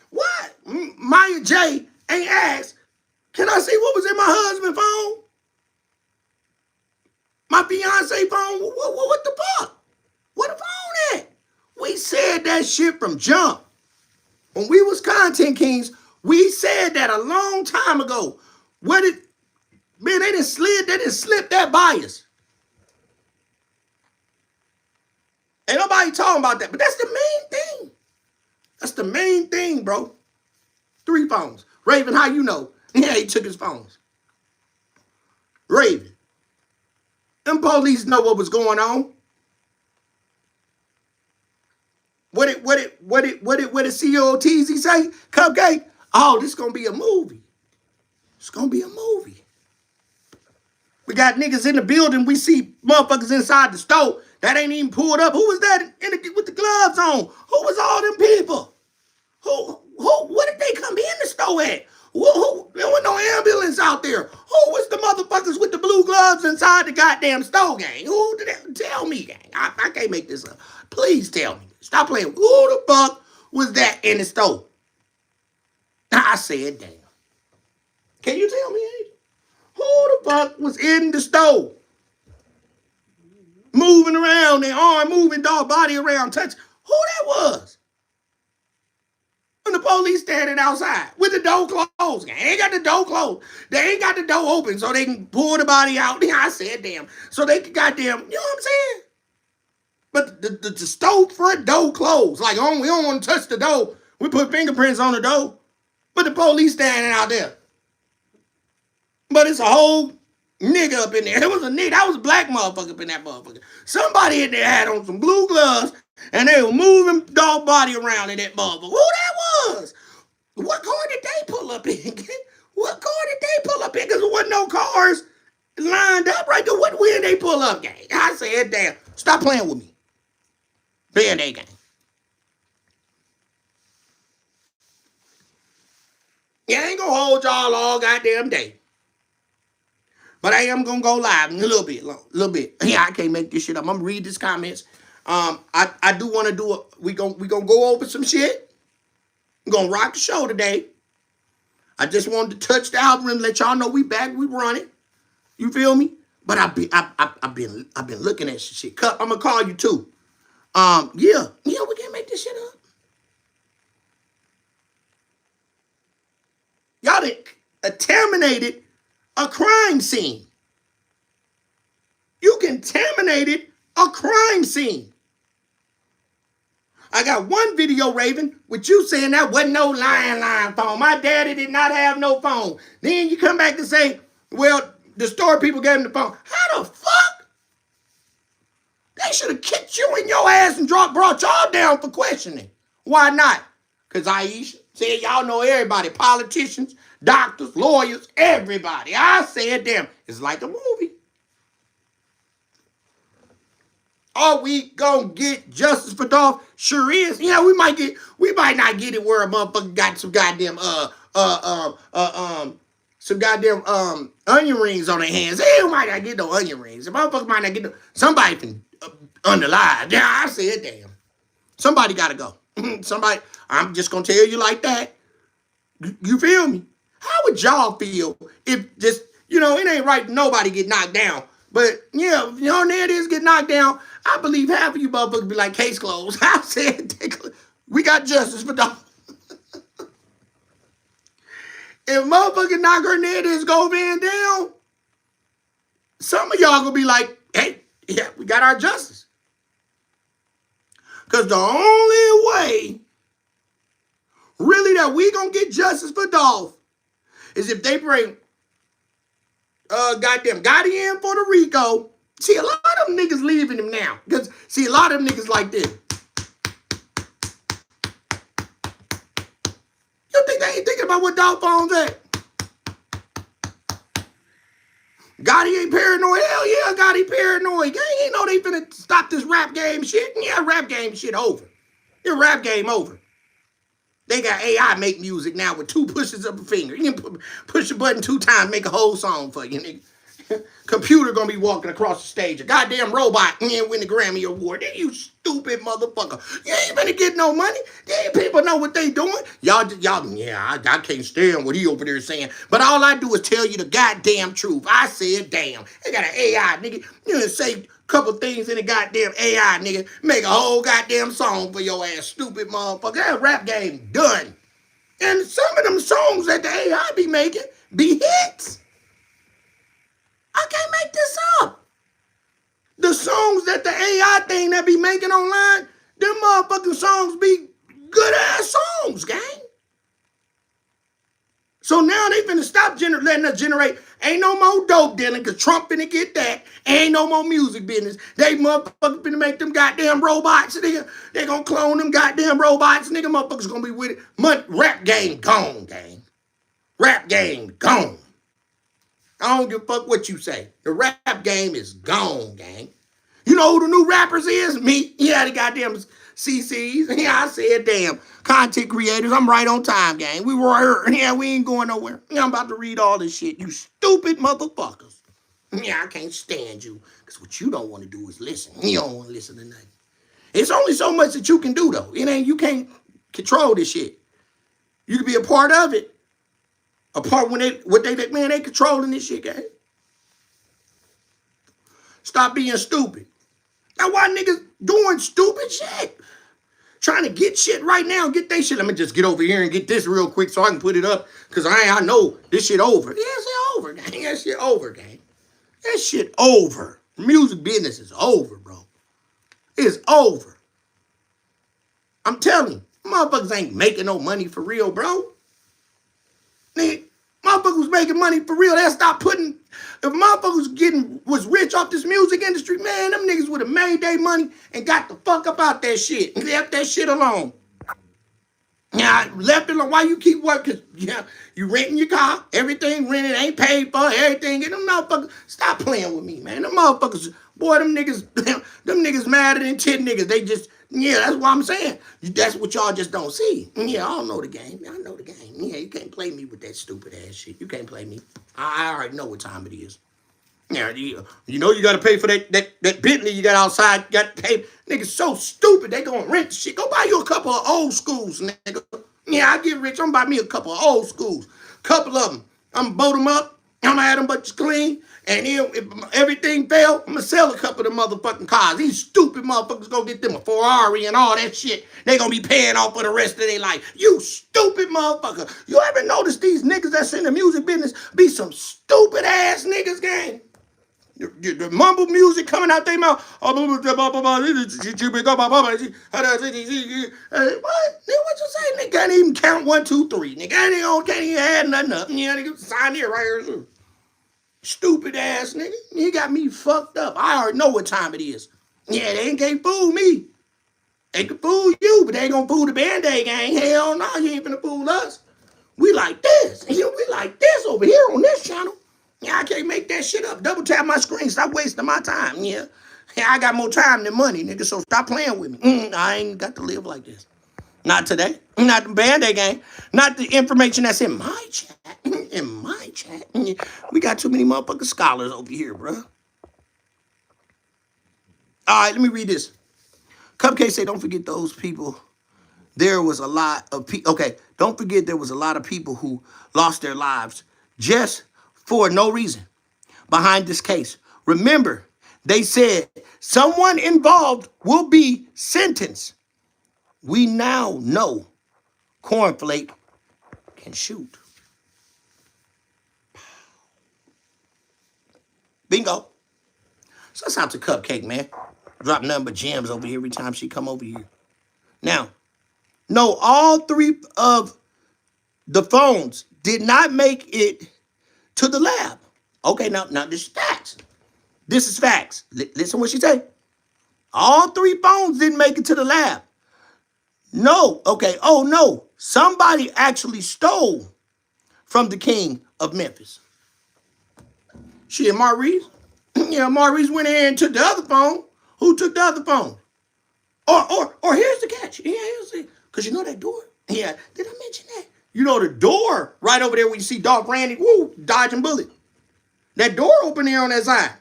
What? Maya J ain't asked, can I see what was in my husband's phone? My fiance phone? What the fuck? Where the phone at? We said that shit from jump. When we was Content Kings, we said that a long time ago. They didn't slip that bias. Ain't nobody talking about that, but that's the main thing. That's the main thing, bro. 3 phones. Raven, how you know? Yeah, he took his phones. Raven. Them police know what was going on. What did CEO Teasy say? Cupcake? Oh, this gonna be a movie. It's gonna be a movie. We got niggas in the building. We see motherfuckers inside the store that ain't even pulled up. Who was that with the gloves on? Who was all them people? What did they come in the store at? There was no ambulance out there. Who was the motherfuckers with the blue gloves inside the goddamn store, gang? Who did that? Tell me, gang. I can't make this up. Please tell me. Stop playing. Who the fuck was that in the store? I said, damn. Can you tell me, Angel? Who the fuck was in the store? Moving around, their arm moving, dog body around, touch. Who that was? When the police standing outside with the door closed. They ain't got the door closed. They ain't got the door open so they can pull the body out. I said, damn. So they can goddamn, you know what I'm saying? But the store front door closed. Like, we don't want to touch the door. We put fingerprints on the door. But the police standing out there. But it's a whole nigga up in there. It was a nigga. That was a black motherfucker up in that motherfucker. Somebody in there had on some blue gloves and they were moving dog body around in that motherfucker. Who that was? What car did they pull up in? What car did they pull up in? Because there wasn't no cars lined up right there. When did they pull up, gang? I said, damn, stop playing with me. Band-Aid gang. y'all all goddamn day. But I am gonna go live in a little bit. Yeah, I can't make this shit up. I'm gonna read these comments. I do want to do a. We gonna go over some shit. I'm gonna rock the show today. I just wanted to touch the algorithm, let y'all know we back, we running. You feel me? But I've been looking at shit. Cup, I'm gonna call you too. Yeah, we can't make this shit up. Y'all done contaminated a crime scene. You contaminated a crime scene. I got one video, Raven, with you saying that wasn't no line phone. My daddy did not have no phone. Then you come back and say, well, the store people gave him the phone. How the fuck? They should have kicked you in your ass and brought y'all down for questioning. Why not? Because Aisha said y'all know everybody. Politicians, doctors, lawyers, everybody. I said, damn, it's like a movie. Are we gonna get justice for Dolph? Sure is. Yeah, we might not get it where a motherfucker got some goddamn onion rings on their hands. Hey, we might not get no onion rings. The motherfucker might not get no. Somebody can underlie. Yeah, I said, damn. Somebody gotta go. Somebody. I'm just gonna tell you like that. You feel me? How would y'all feel if just it ain't right nobody get knocked down? But, there it is, get knocked down. I believe half of you motherfuckers be like, case closed. I said, we got justice for Dolph. If motherfucking knock Hernandez go Van down, some of y'all gonna be like, hey, yeah, we got our justice. Because the only way, really, that we gonna get justice for Dolph is if they bring goddamn Gotti in for the RICO. See, a lot of them niggas leaving him now. Because, see, a lot of them niggas like this. You think they ain't thinking about what Dolph phone's at? Gotti ain't paranoid. Hell yeah, Gotti paranoid. Gang ain't know they finna stop this rap game shit. Yeah, rap game shit over. Your rap game over. They got AI make music now with 2 pushes of a finger. You can push a button 2 times, make a whole song for you, nigga. Computer gonna be walking across the stage. A goddamn robot win the Grammy Award. You stupid motherfucker. You ain't gonna get no money. These people know what they doing. Y'all, yeah, I can't stand what he over there saying. But all I do is tell you the goddamn truth. I said, damn. They got an AI, nigga. You done say couple things in the goddamn AI, nigga. Make a whole goddamn song for your ass, stupid motherfucker. That rap game done. And some of them songs that the AI be making be hits. I can't make this up. The songs that the AI thing that be making online, them motherfucking songs be good ass songs, gang. So now they finna stop letting us generate. Ain't no more dope dealing because Trump finna get that. Ain't no more music business. They motherfuckers finna make them goddamn robots, nigga. They gonna clone them goddamn robots, nigga. Motherfuckers gonna be with it. Rap game gone, gang. Rap game gone. I don't give a fuck what you say. The rap game is gone, gang. You know who the new rappers is? Me. Yeah, the goddamn CCs. Yeah, I said, damn. Content creators. I'm right on time, gang. We were here. Yeah, we ain't going nowhere. Yeah, I'm about to read all this shit. You stupid motherfuckers. Yeah, I can't stand you. Because what you don't want to do is listen. You don't want to listen to nothing. It's only so much that you can do, though. You can't control this shit. You can be a part of it. A part when they controlling this shit, gang. Stop being stupid. Now why niggas doing stupid shit? Trying to get shit right now, get that shit. Let me just get over here and get this real quick so I can put it up. Cause I know this shit over. Yeah, it's over, gang. That shit over, gang. That shit over. Music business is over, bro. It's over. I'm telling you, motherfuckers ain't making no money for real, bro. Nigga, motherfuckers was making money for real. They'll stop putting. If motherfuckers was rich off this music industry, man, them niggas would have made their money and got the fuck up out that shit and left that shit alone. Yeah, left it alone. Why you keep working? Yeah, you renting your car, everything rented, ain't paid for, everything. And them motherfuckers, stop playing with me, man. Them motherfuckers, boy, them niggas madder than 10 niggas. Yeah, that's what I'm saying. That's what y'all just don't see. Yeah, I don't know the game. I know the game. Yeah, you can't play me with that stupid ass shit. You can't play me. I already know what time it is. Yeah, you know you got to pay for that Bentley you got outside. You got to pay. Niggas so stupid, they gonna rent the shit. Go buy you a couple of old schools, nigga. Yeah, I get rich. I'm gonna buy me a couple of old schools. Couple of them. I'm gonna boat them up. I'm gonna have them bunches clean. And then if everything fail, I'm gonna sell a couple of them motherfucking cars. These stupid motherfuckers gonna get them a Ferrari and all that shit. They gonna be paying off for the rest of their life. You stupid motherfucker. You ever notice these niggas that's in the music business be some stupid ass niggas, gang? The mumble music coming out their mouth. What? What you say? Nigga can't even count 1, 2, 3. Nigga can't even add nothing up. Yeah, nigga sign here right here. Stupid ass nigga. You got me fucked up. I already know what time it is. Yeah, they can't fool me. They can fool you, but they ain't gonna fool the Band-Aid gang. Hell no, you ain't finna fool us. We like this. We like this over here on this channel. Yeah, I can't make that shit up. Double tap my screen. Stop wasting my time. Yeah, I got more time than money, nigga, so stop playing with me. I ain't got to live like this. Not today. Not the Band-Aid gang. Not the information that's in my chat. In my chat. We got too many motherfucking scholars over here, bro. All right, let me read this. Cupcake say, don't forget those people. There was a lot of people. Okay, don't forget there was a lot of people who lost their lives just for no reason behind this case. Remember, they said someone involved will be sentenced. We now know Cornflake can shoot. Bingo. So that's out to Cupcake, man. Drop nothing but gems over here every time she come over here. Now, no, all 3 of the phones did not make it to the lab. Okay, now this is facts. This is facts. Listen what she say. All 3 phones didn't make it to the lab. No, okay, oh no. Somebody actually stole from the king of Memphis. Shit, Maurice. Yeah, Maurice went in and took the other phone. Who took the other phone? Or here's the catch. Yeah, here's the, because you know that door? Yeah, did I mention that? You know the door right over there where you see Dolph Randy, woo, dodging bullet. That door open there on that side.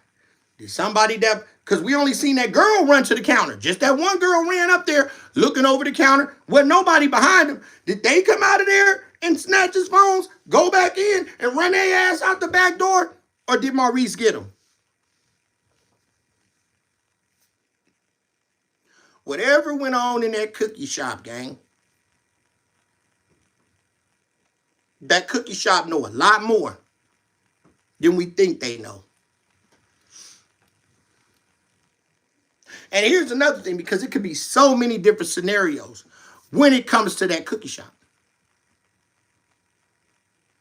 Did somebody that, because we only seen that girl run to the counter. Just that one girl ran up there looking over the counter with nobody behind them. Did they come out of there and snatch his phones, go back in and run their ass out the back door? Or did Maurice get them? Whatever went on in that cookie shop, gang, that cookie shop know a lot more than we think they know. And here's another thing, because it could be so many different scenarios when it comes to that cookie shop.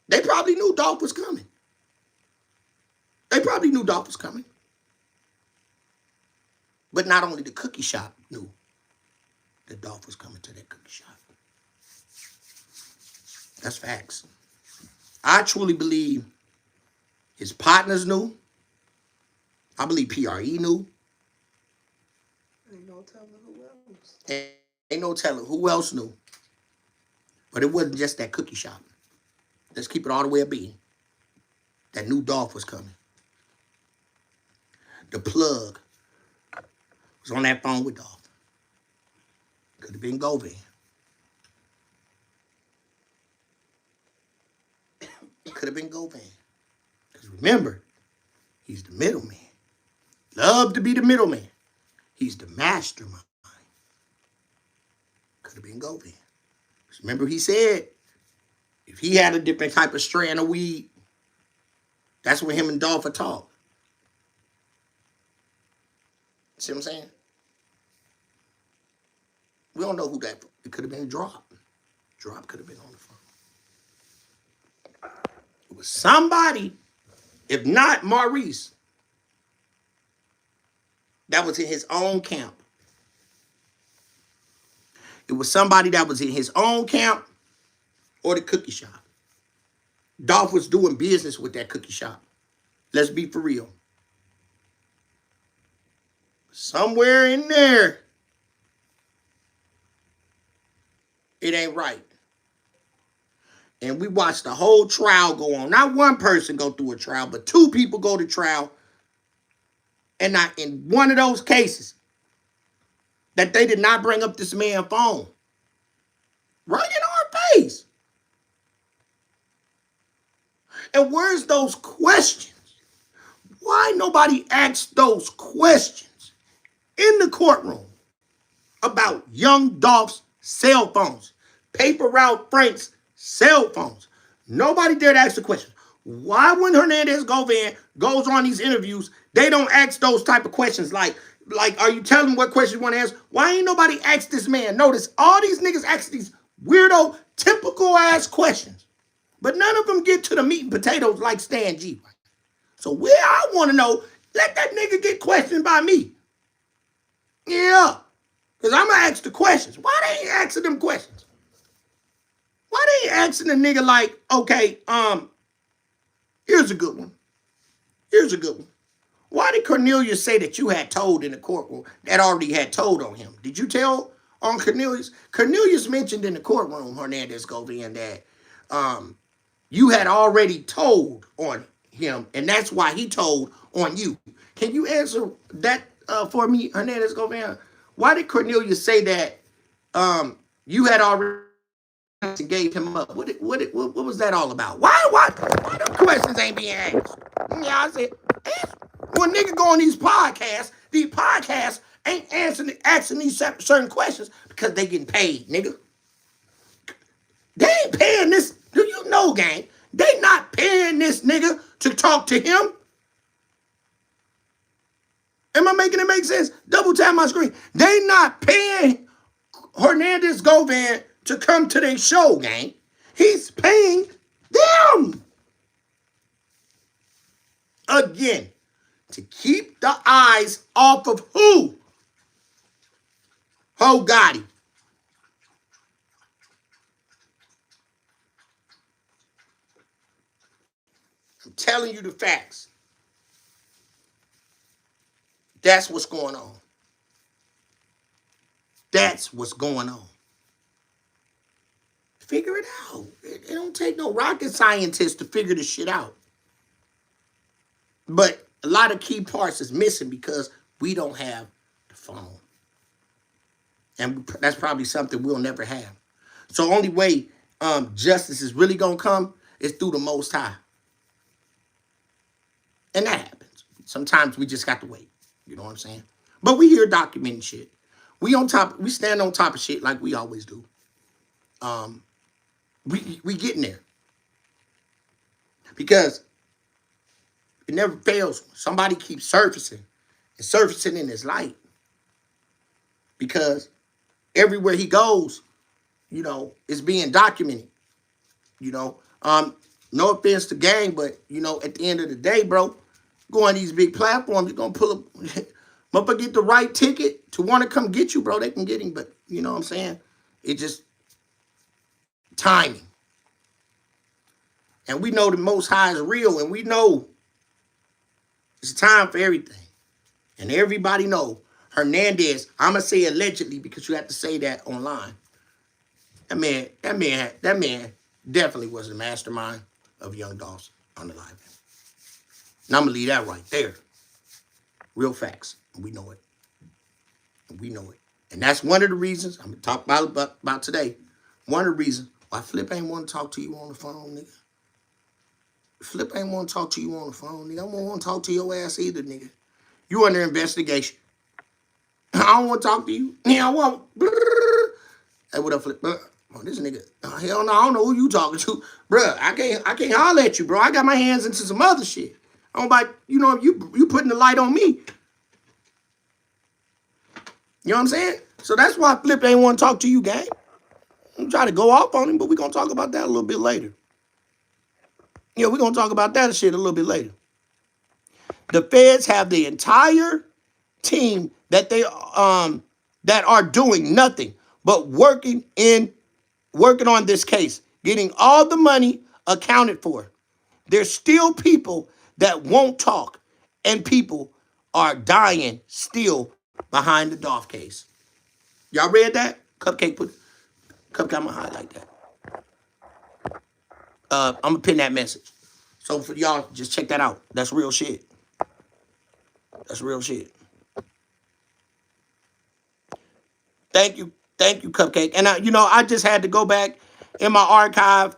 They probably knew Dolph was coming. They probably knew Dolph was coming. But not only the cookie shop knew that Dolph was coming to that cookie shop. That's facts. I truly believe his partners knew. I believe PRE knew. Ain't no telling who else. Ain't no telling who else knew. But it wasn't just that cookie shop. Let's keep it all the way a being. That knew Dolph was coming. The plug was on that phone with Dolph. Could have been Govan. Could have been Govan. Because remember, he's the middleman. Love to be the middleman. He's the mastermind. Could have been Govan. Remember he said, if he had a different type of strand of weed, that's when him and Dolph would talk. See what I'm saying? We don't know who that, it could have been Drop. Drop could have been on the phone. It was somebody, if not Maurice, that was in his own camp. It was somebody that was in his own camp or the cookie shop. Dolph was doing business with that cookie shop. Let's be for real. Somewhere in there, It ain't right. And we watched the whole trial go on. Not one person go through a trial, but 2 people go to trial. And not in one of those cases that they did not bring up this man's phone. Right in our face. And where's those questions? Why nobody asked those questions in the courtroom about young Dolph's cell phones, Paper Route Frank's cell phones? Nobody dared ask the question. Why when Hernandez-Govan goes on these interviews, they don't ask those type of questions like, are you telling them what questions you want to ask? Why ain't nobody asked this man? Notice all these niggas ask these weirdo, typical ass questions, but none of them get to the meat and potatoes like Stan G. So where I want to know, let that nigga get questioned by me. Yeah, because I'm going to ask the questions. Why they ain't asking them questions? Why they ain't asking the nigga like, okay, here's a good one. Here's a good one. Why did Cornelius say that you had told in the courtroom that already had told on him? Did you tell on Cornelius? Cornelius mentioned in the courtroom, Hernandez-Govan, that you had already told on him, and that's why he told on you. Can you answer that for me, Hernandez-Govan? Why did Cornelius say that you had already gave him up? What was that all about? Why the questions ain't being asked? Yeah, I said, when nigga go on these podcasts ain't asking these certain questions because they getting paid, nigga. They ain't paying this. Do you know, gang? They not paying this nigga to talk to him. Am I making it make sense? Double tap my screen. They not paying Hernandez-Govan to come to their show, gang. He's paying them. Again, to keep the eyes off of who? Ho Gotti. I'm telling you the facts. That's what's going on. That's what's going on. Figure it out. It don't take no rocket scientist to figure this shit out. But a lot of key parts is missing because we don't have the phone. And that's probably something we'll never have. So only way justice is really going to come is through the Most High. And that happens. Sometimes we just got to wait. You know what I'm saying? But we here documenting shit. We stand on top of shit like we always do. We getting there. Because it never fails. Somebody keeps surfacing and surfacing in his light. Because everywhere he goes, you know, it's being documented. You know, no offense to gang, but, you know, at the end of the day, bro, go on these big platforms, you're going to pull up and get the right ticket to want to come get you, bro. They can get him, but you know what I'm saying? It just timing. And we know the Most High is real, and we know it's time for everything. And everybody know Hernandez, I'm going to say allegedly because you have to say that online. That man definitely was the mastermind of Young Dolph's unalive. And I'm going to leave that right there. Real facts. And we know it. And we know it. And that's one of the reasons I'm going to talk about today. One of the reasons why Flip ain't want to talk to you on the phone, nigga. Flip ain't want to talk to you on the phone, nigga. I don't want to talk to your ass either, nigga. You under investigation. I don't want to talk to you. Yeah, I want. Hey, what up, Flip? Oh, this nigga. Hell no, I don't know who you talking to. Bruh, I can't holler at you, bro. I got my hands into some other shit. I don't like, you know, you putting the light on me. You know what I'm saying? So that's why Flip ain't want to talk to you, gang. I'm trying to go off on him, but we're going to talk about that a little bit later. Yeah, we're going to talk about that shit a little bit later. The feds have the entire team that they that are doing nothing but working on this case, getting all the money accounted for. There's still people that won't talk, and people are dying still behind the Dolph case. Y'all read that? Cupcake put. Cupcake, I'm gonna highlight that. I'm gonna pin that message. So for y'all, just check that out. That's real shit. That's real shit. Thank you, Cupcake. And I just had to go back in my archive.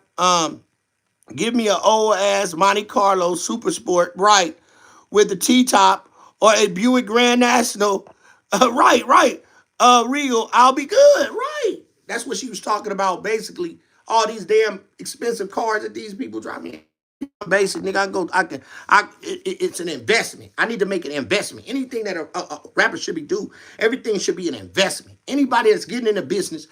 Give me an old ass Monte Carlo Super Sport, right, with the T-top, or a Buick Grand National, right, Regal. I'll be good, right. That's what she was talking about, basically. All these damn expensive cars that these people drive me. Basic nigga, it's an investment. I need to make an investment. Anything that a rapper should be doing, everything should be an investment. Anybody that's getting into business,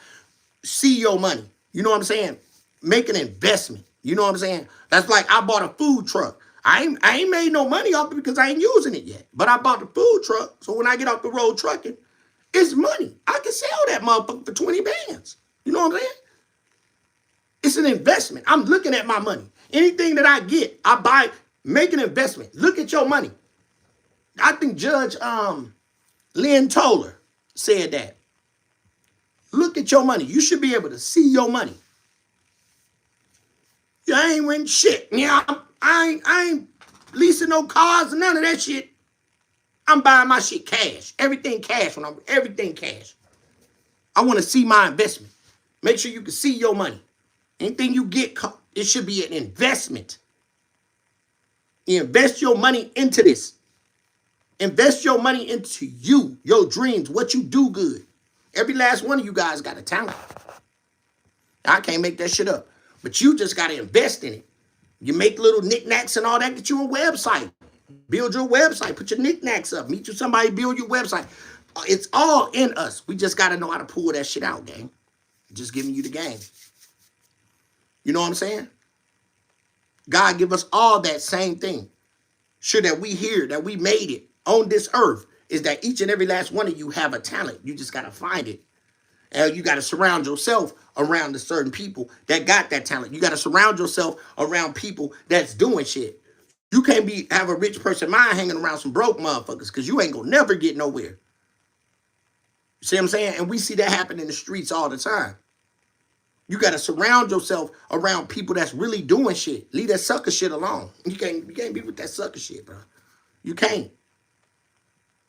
see your money. You know what I'm saying? Make an investment. You know what I'm saying? That's like I bought a food truck. I ain't made no money off it because I ain't using it yet. But I bought the food truck, so when I get off the road trucking, it's money. I can sell that motherfucker for 20 bands. You know what I'm saying? It's an investment. I'm looking at my money. Anything that I get, I buy, make an investment. Look at your money. I think Judge Lynn Toller said that. Look at your money. You should be able to see your money. I ain't renting shit. Yeah, I ain't leasing no cars and none of that shit. I'm buying my shit cash. Everything cash everything cash. I want to see my investment. Make sure you can see your money. Anything you get, it should be an investment. You invest your money into this. Invest your money into you, your dreams, what you do good. Every last one of you guys got a talent. I can't make that shit up. But you just got to invest in it. You make little knickknacks and all that. Get you a website. Build your website. Put your knickknacks up. Meet you somebody. Build your website. It's all in us. We just got to know how to pull that shit out, gang. Just giving you the game. You know what I'm saying? God give us all that same thing. Sure that we here, that we made it on this earth, is that each and every last one of you have a talent. You just got to find it. And you got to surround yourself around the certain people that got that talent. You got to surround yourself around people that's doing shit. You can't have a rich person mind hanging around some broke motherfuckers because you ain't going to never get nowhere. You see what I'm saying? And we see that happen in the streets all the time. You got to surround yourself around people that's really doing shit. Leave that sucker shit alone. You can't be with that sucker shit, bro. You can't.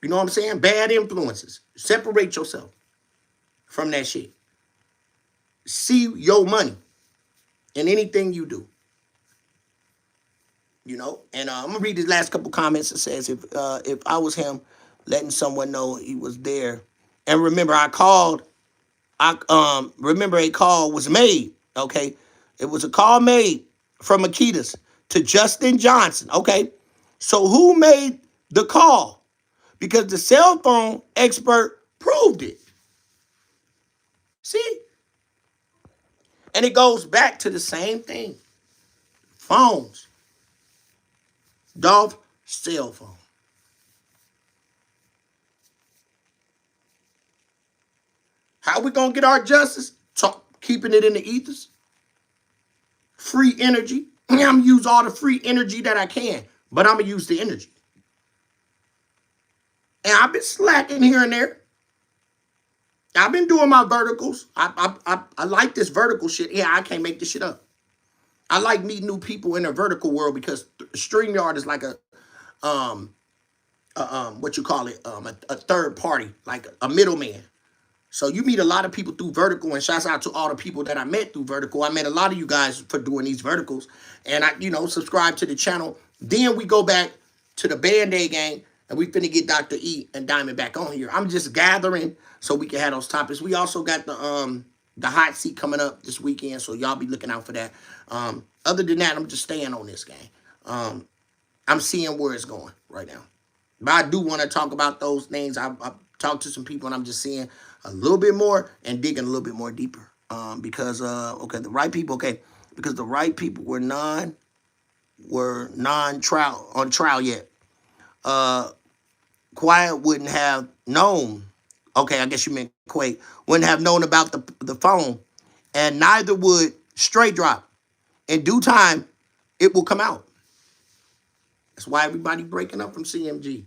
You know what I'm saying? Bad influences. Separate yourself from that shit. See your money in anything you do. You know? And I'm going to read these last couple comments. It says, if I was him, letting someone know he was there. And remember, remember a call was made, okay? It was a call made from Akitas to Justin Johnson, okay? So who made the call? Because the cell phone expert proved it. See? And it goes back to the same thing. Phones. Dolph, cell phone. How we gonna get our justice? Keeping it in the ethers. Free energy. I'm gonna use all the free energy that I can, but I'm gonna use the energy. And I've been slacking here and there. I've been doing my verticals. I like this vertical shit. Yeah, I can't make this shit up. I like meeting new people in the vertical world because StreamYard is like a third party, like a middleman. So you meet a lot of people through vertical, and shouts out to all the people that I met through vertical. I met a lot of you guys for doing these verticals, and I, subscribe to the channel. Then we go back to the Band-Aid gang, and we finna get Dr. E and Diamond back on here. I'm just gathering so we can have those topics. We also got the hot seat coming up this weekend, so y'all be looking out for that. Other than that, I'm just staying on this gang. I'm seeing where it's going right now. But I do want to talk about those things. I've talked to some people, and I'm just seeing a little bit more and digging a little bit more deeper. Because the right people were non-trial on trial yet. Quiet wouldn't have known. Okay, I guess you meant Quake. Wouldn't have known about the phone, and neither would Straight Drop. In due time, it will come out. That's why everybody breaking up from CMG.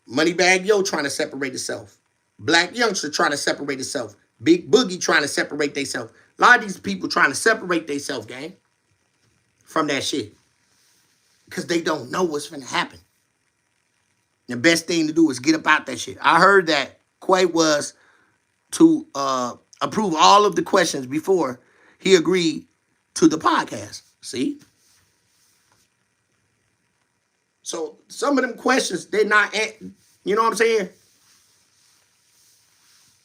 Moneybag Yo trying to separate itself. Black youngster trying to separate himself. Big Boogie trying to separate themselves. A lot of these people trying to separate themselves, gang, from that shit. Because they don't know what's going to happen. The best thing to do is get up out that shit. I heard that Quay was to approve all of the questions before he agreed to the podcast. See? So some of them questions, they're not, you know what I'm saying?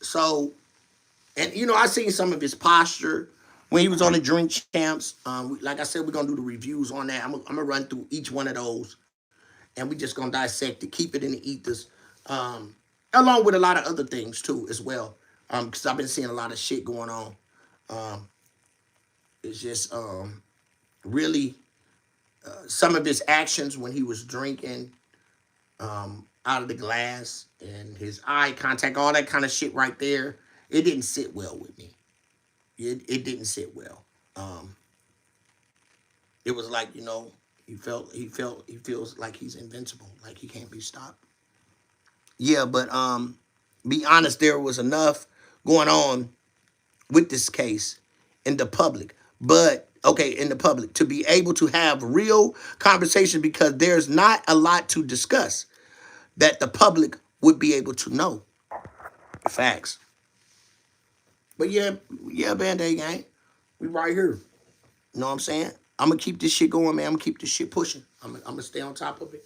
So, and you know, I seen some of his posture when he was on the Drink Champs. Like I said, we're going to do the reviews on that. I'm going to run through each one of those. And we just going to dissect it, keep it in the ethers. Along with a lot of other things, too, as well. Because I've been seeing a lot of shit going on. It's just really some of his actions when he was drinking out of the glass and his eye contact, all that kind of shit right there. It didn't sit well with me. It didn't sit well. It was like, you know, he feels like he's invincible, like he can't be stopped. Yeah, but be honest, there was enough going on with this case in the public. But in the public to be able to have real conversation, because there's not a lot to discuss that the public would be able to know. Facts. But yeah, Band-Aid gang, we right here. You know what I'm saying? I'm gonna keep this shit going, man. I'm gonna keep this shit pushing. I'm gonna stay on top of it.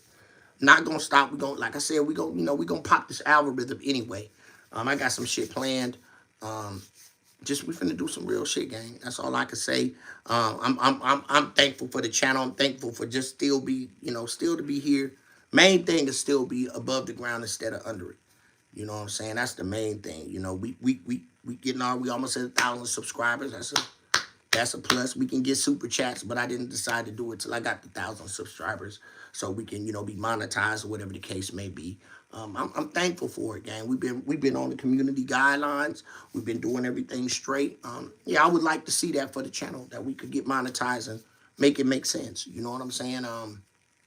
Not gonna stop. We gonna, like I said, we gonna pop this algorithm anyway. I got some shit planned. We finna do some real shit, gang. That's all I can say. I'm thankful for the channel. I'm thankful for just still to be here. Main thing is still be above the ground instead of under it. You know what I'm saying? That's the main thing. You know, we almost at 1,000 subscribers. That's a plus. We can get super chats, but I didn't decide to do it till I got the 1,000 subscribers, so we can, be monetized or whatever the case may be. I'm thankful for it, gang. We've been on the community guidelines. We've been doing everything straight. I would like to see that for the channel, that we could get monetized and make it make sense. You know what I'm saying?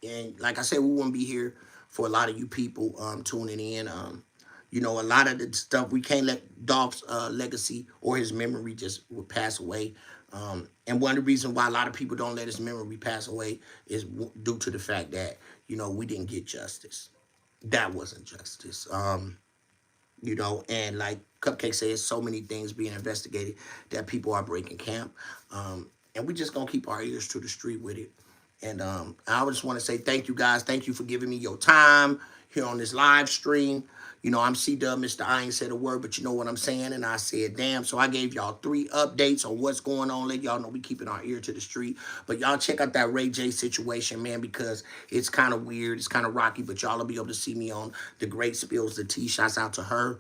And like I said, we wouldn't be here for a lot of you people tuning in. A lot of the stuff, we can't let Dolph's legacy or his memory just pass away. And one of the reasons why a lot of people don't let his memory pass away is due to the fact that, we didn't get justice. That wasn't justice. And like Cupcake says, so many things being investigated that people are breaking camp. And we just gonna keep our ears to the street with it. And I just want to say thank you, guys. Thank you for giving me your time here on this live stream. I'm C-Dub, Mr. I ain't said a word, but you know what I'm saying, and I said, damn. So I gave y'all 3 updates on what's going on. Let y'all know we keeping our ear to the street. But y'all check out that Ray J situation, man, because it's kind of weird. It's kind of rocky, but y'all will be able to see me on The Great Spills the Tea. Shouts out to her.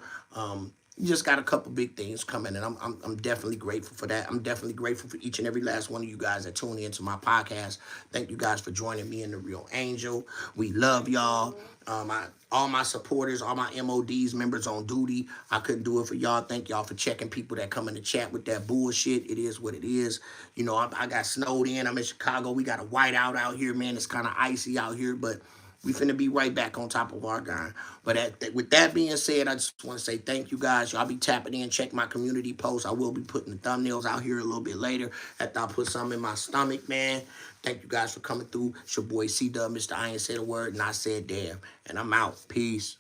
You just got a couple big things coming, and I'm definitely grateful for that. I'm definitely grateful for each and every last one of you guys that tune into my podcast. Thank you guys for joining me in The Real Angel. We love y'all. All my supporters, all my MODs, members on duty, I couldn't do it for y'all. Thank y'all for checking people that come in the chat with that bullshit. It is what it is. I got snowed in. I'm in Chicago. We got a whiteout out here, man. It's kind of icy out here, but we finna be right back on top of our guy. But with that being said, I just want to say thank you, guys. Y'all be tapping in. Check my community posts. I will be putting the thumbnails out here a little bit later after I put something in my stomach, man. Thank you guys for coming through. It's your boy C-Dub, Mr. I ain't said a word, and I said damn. And I'm out. Peace.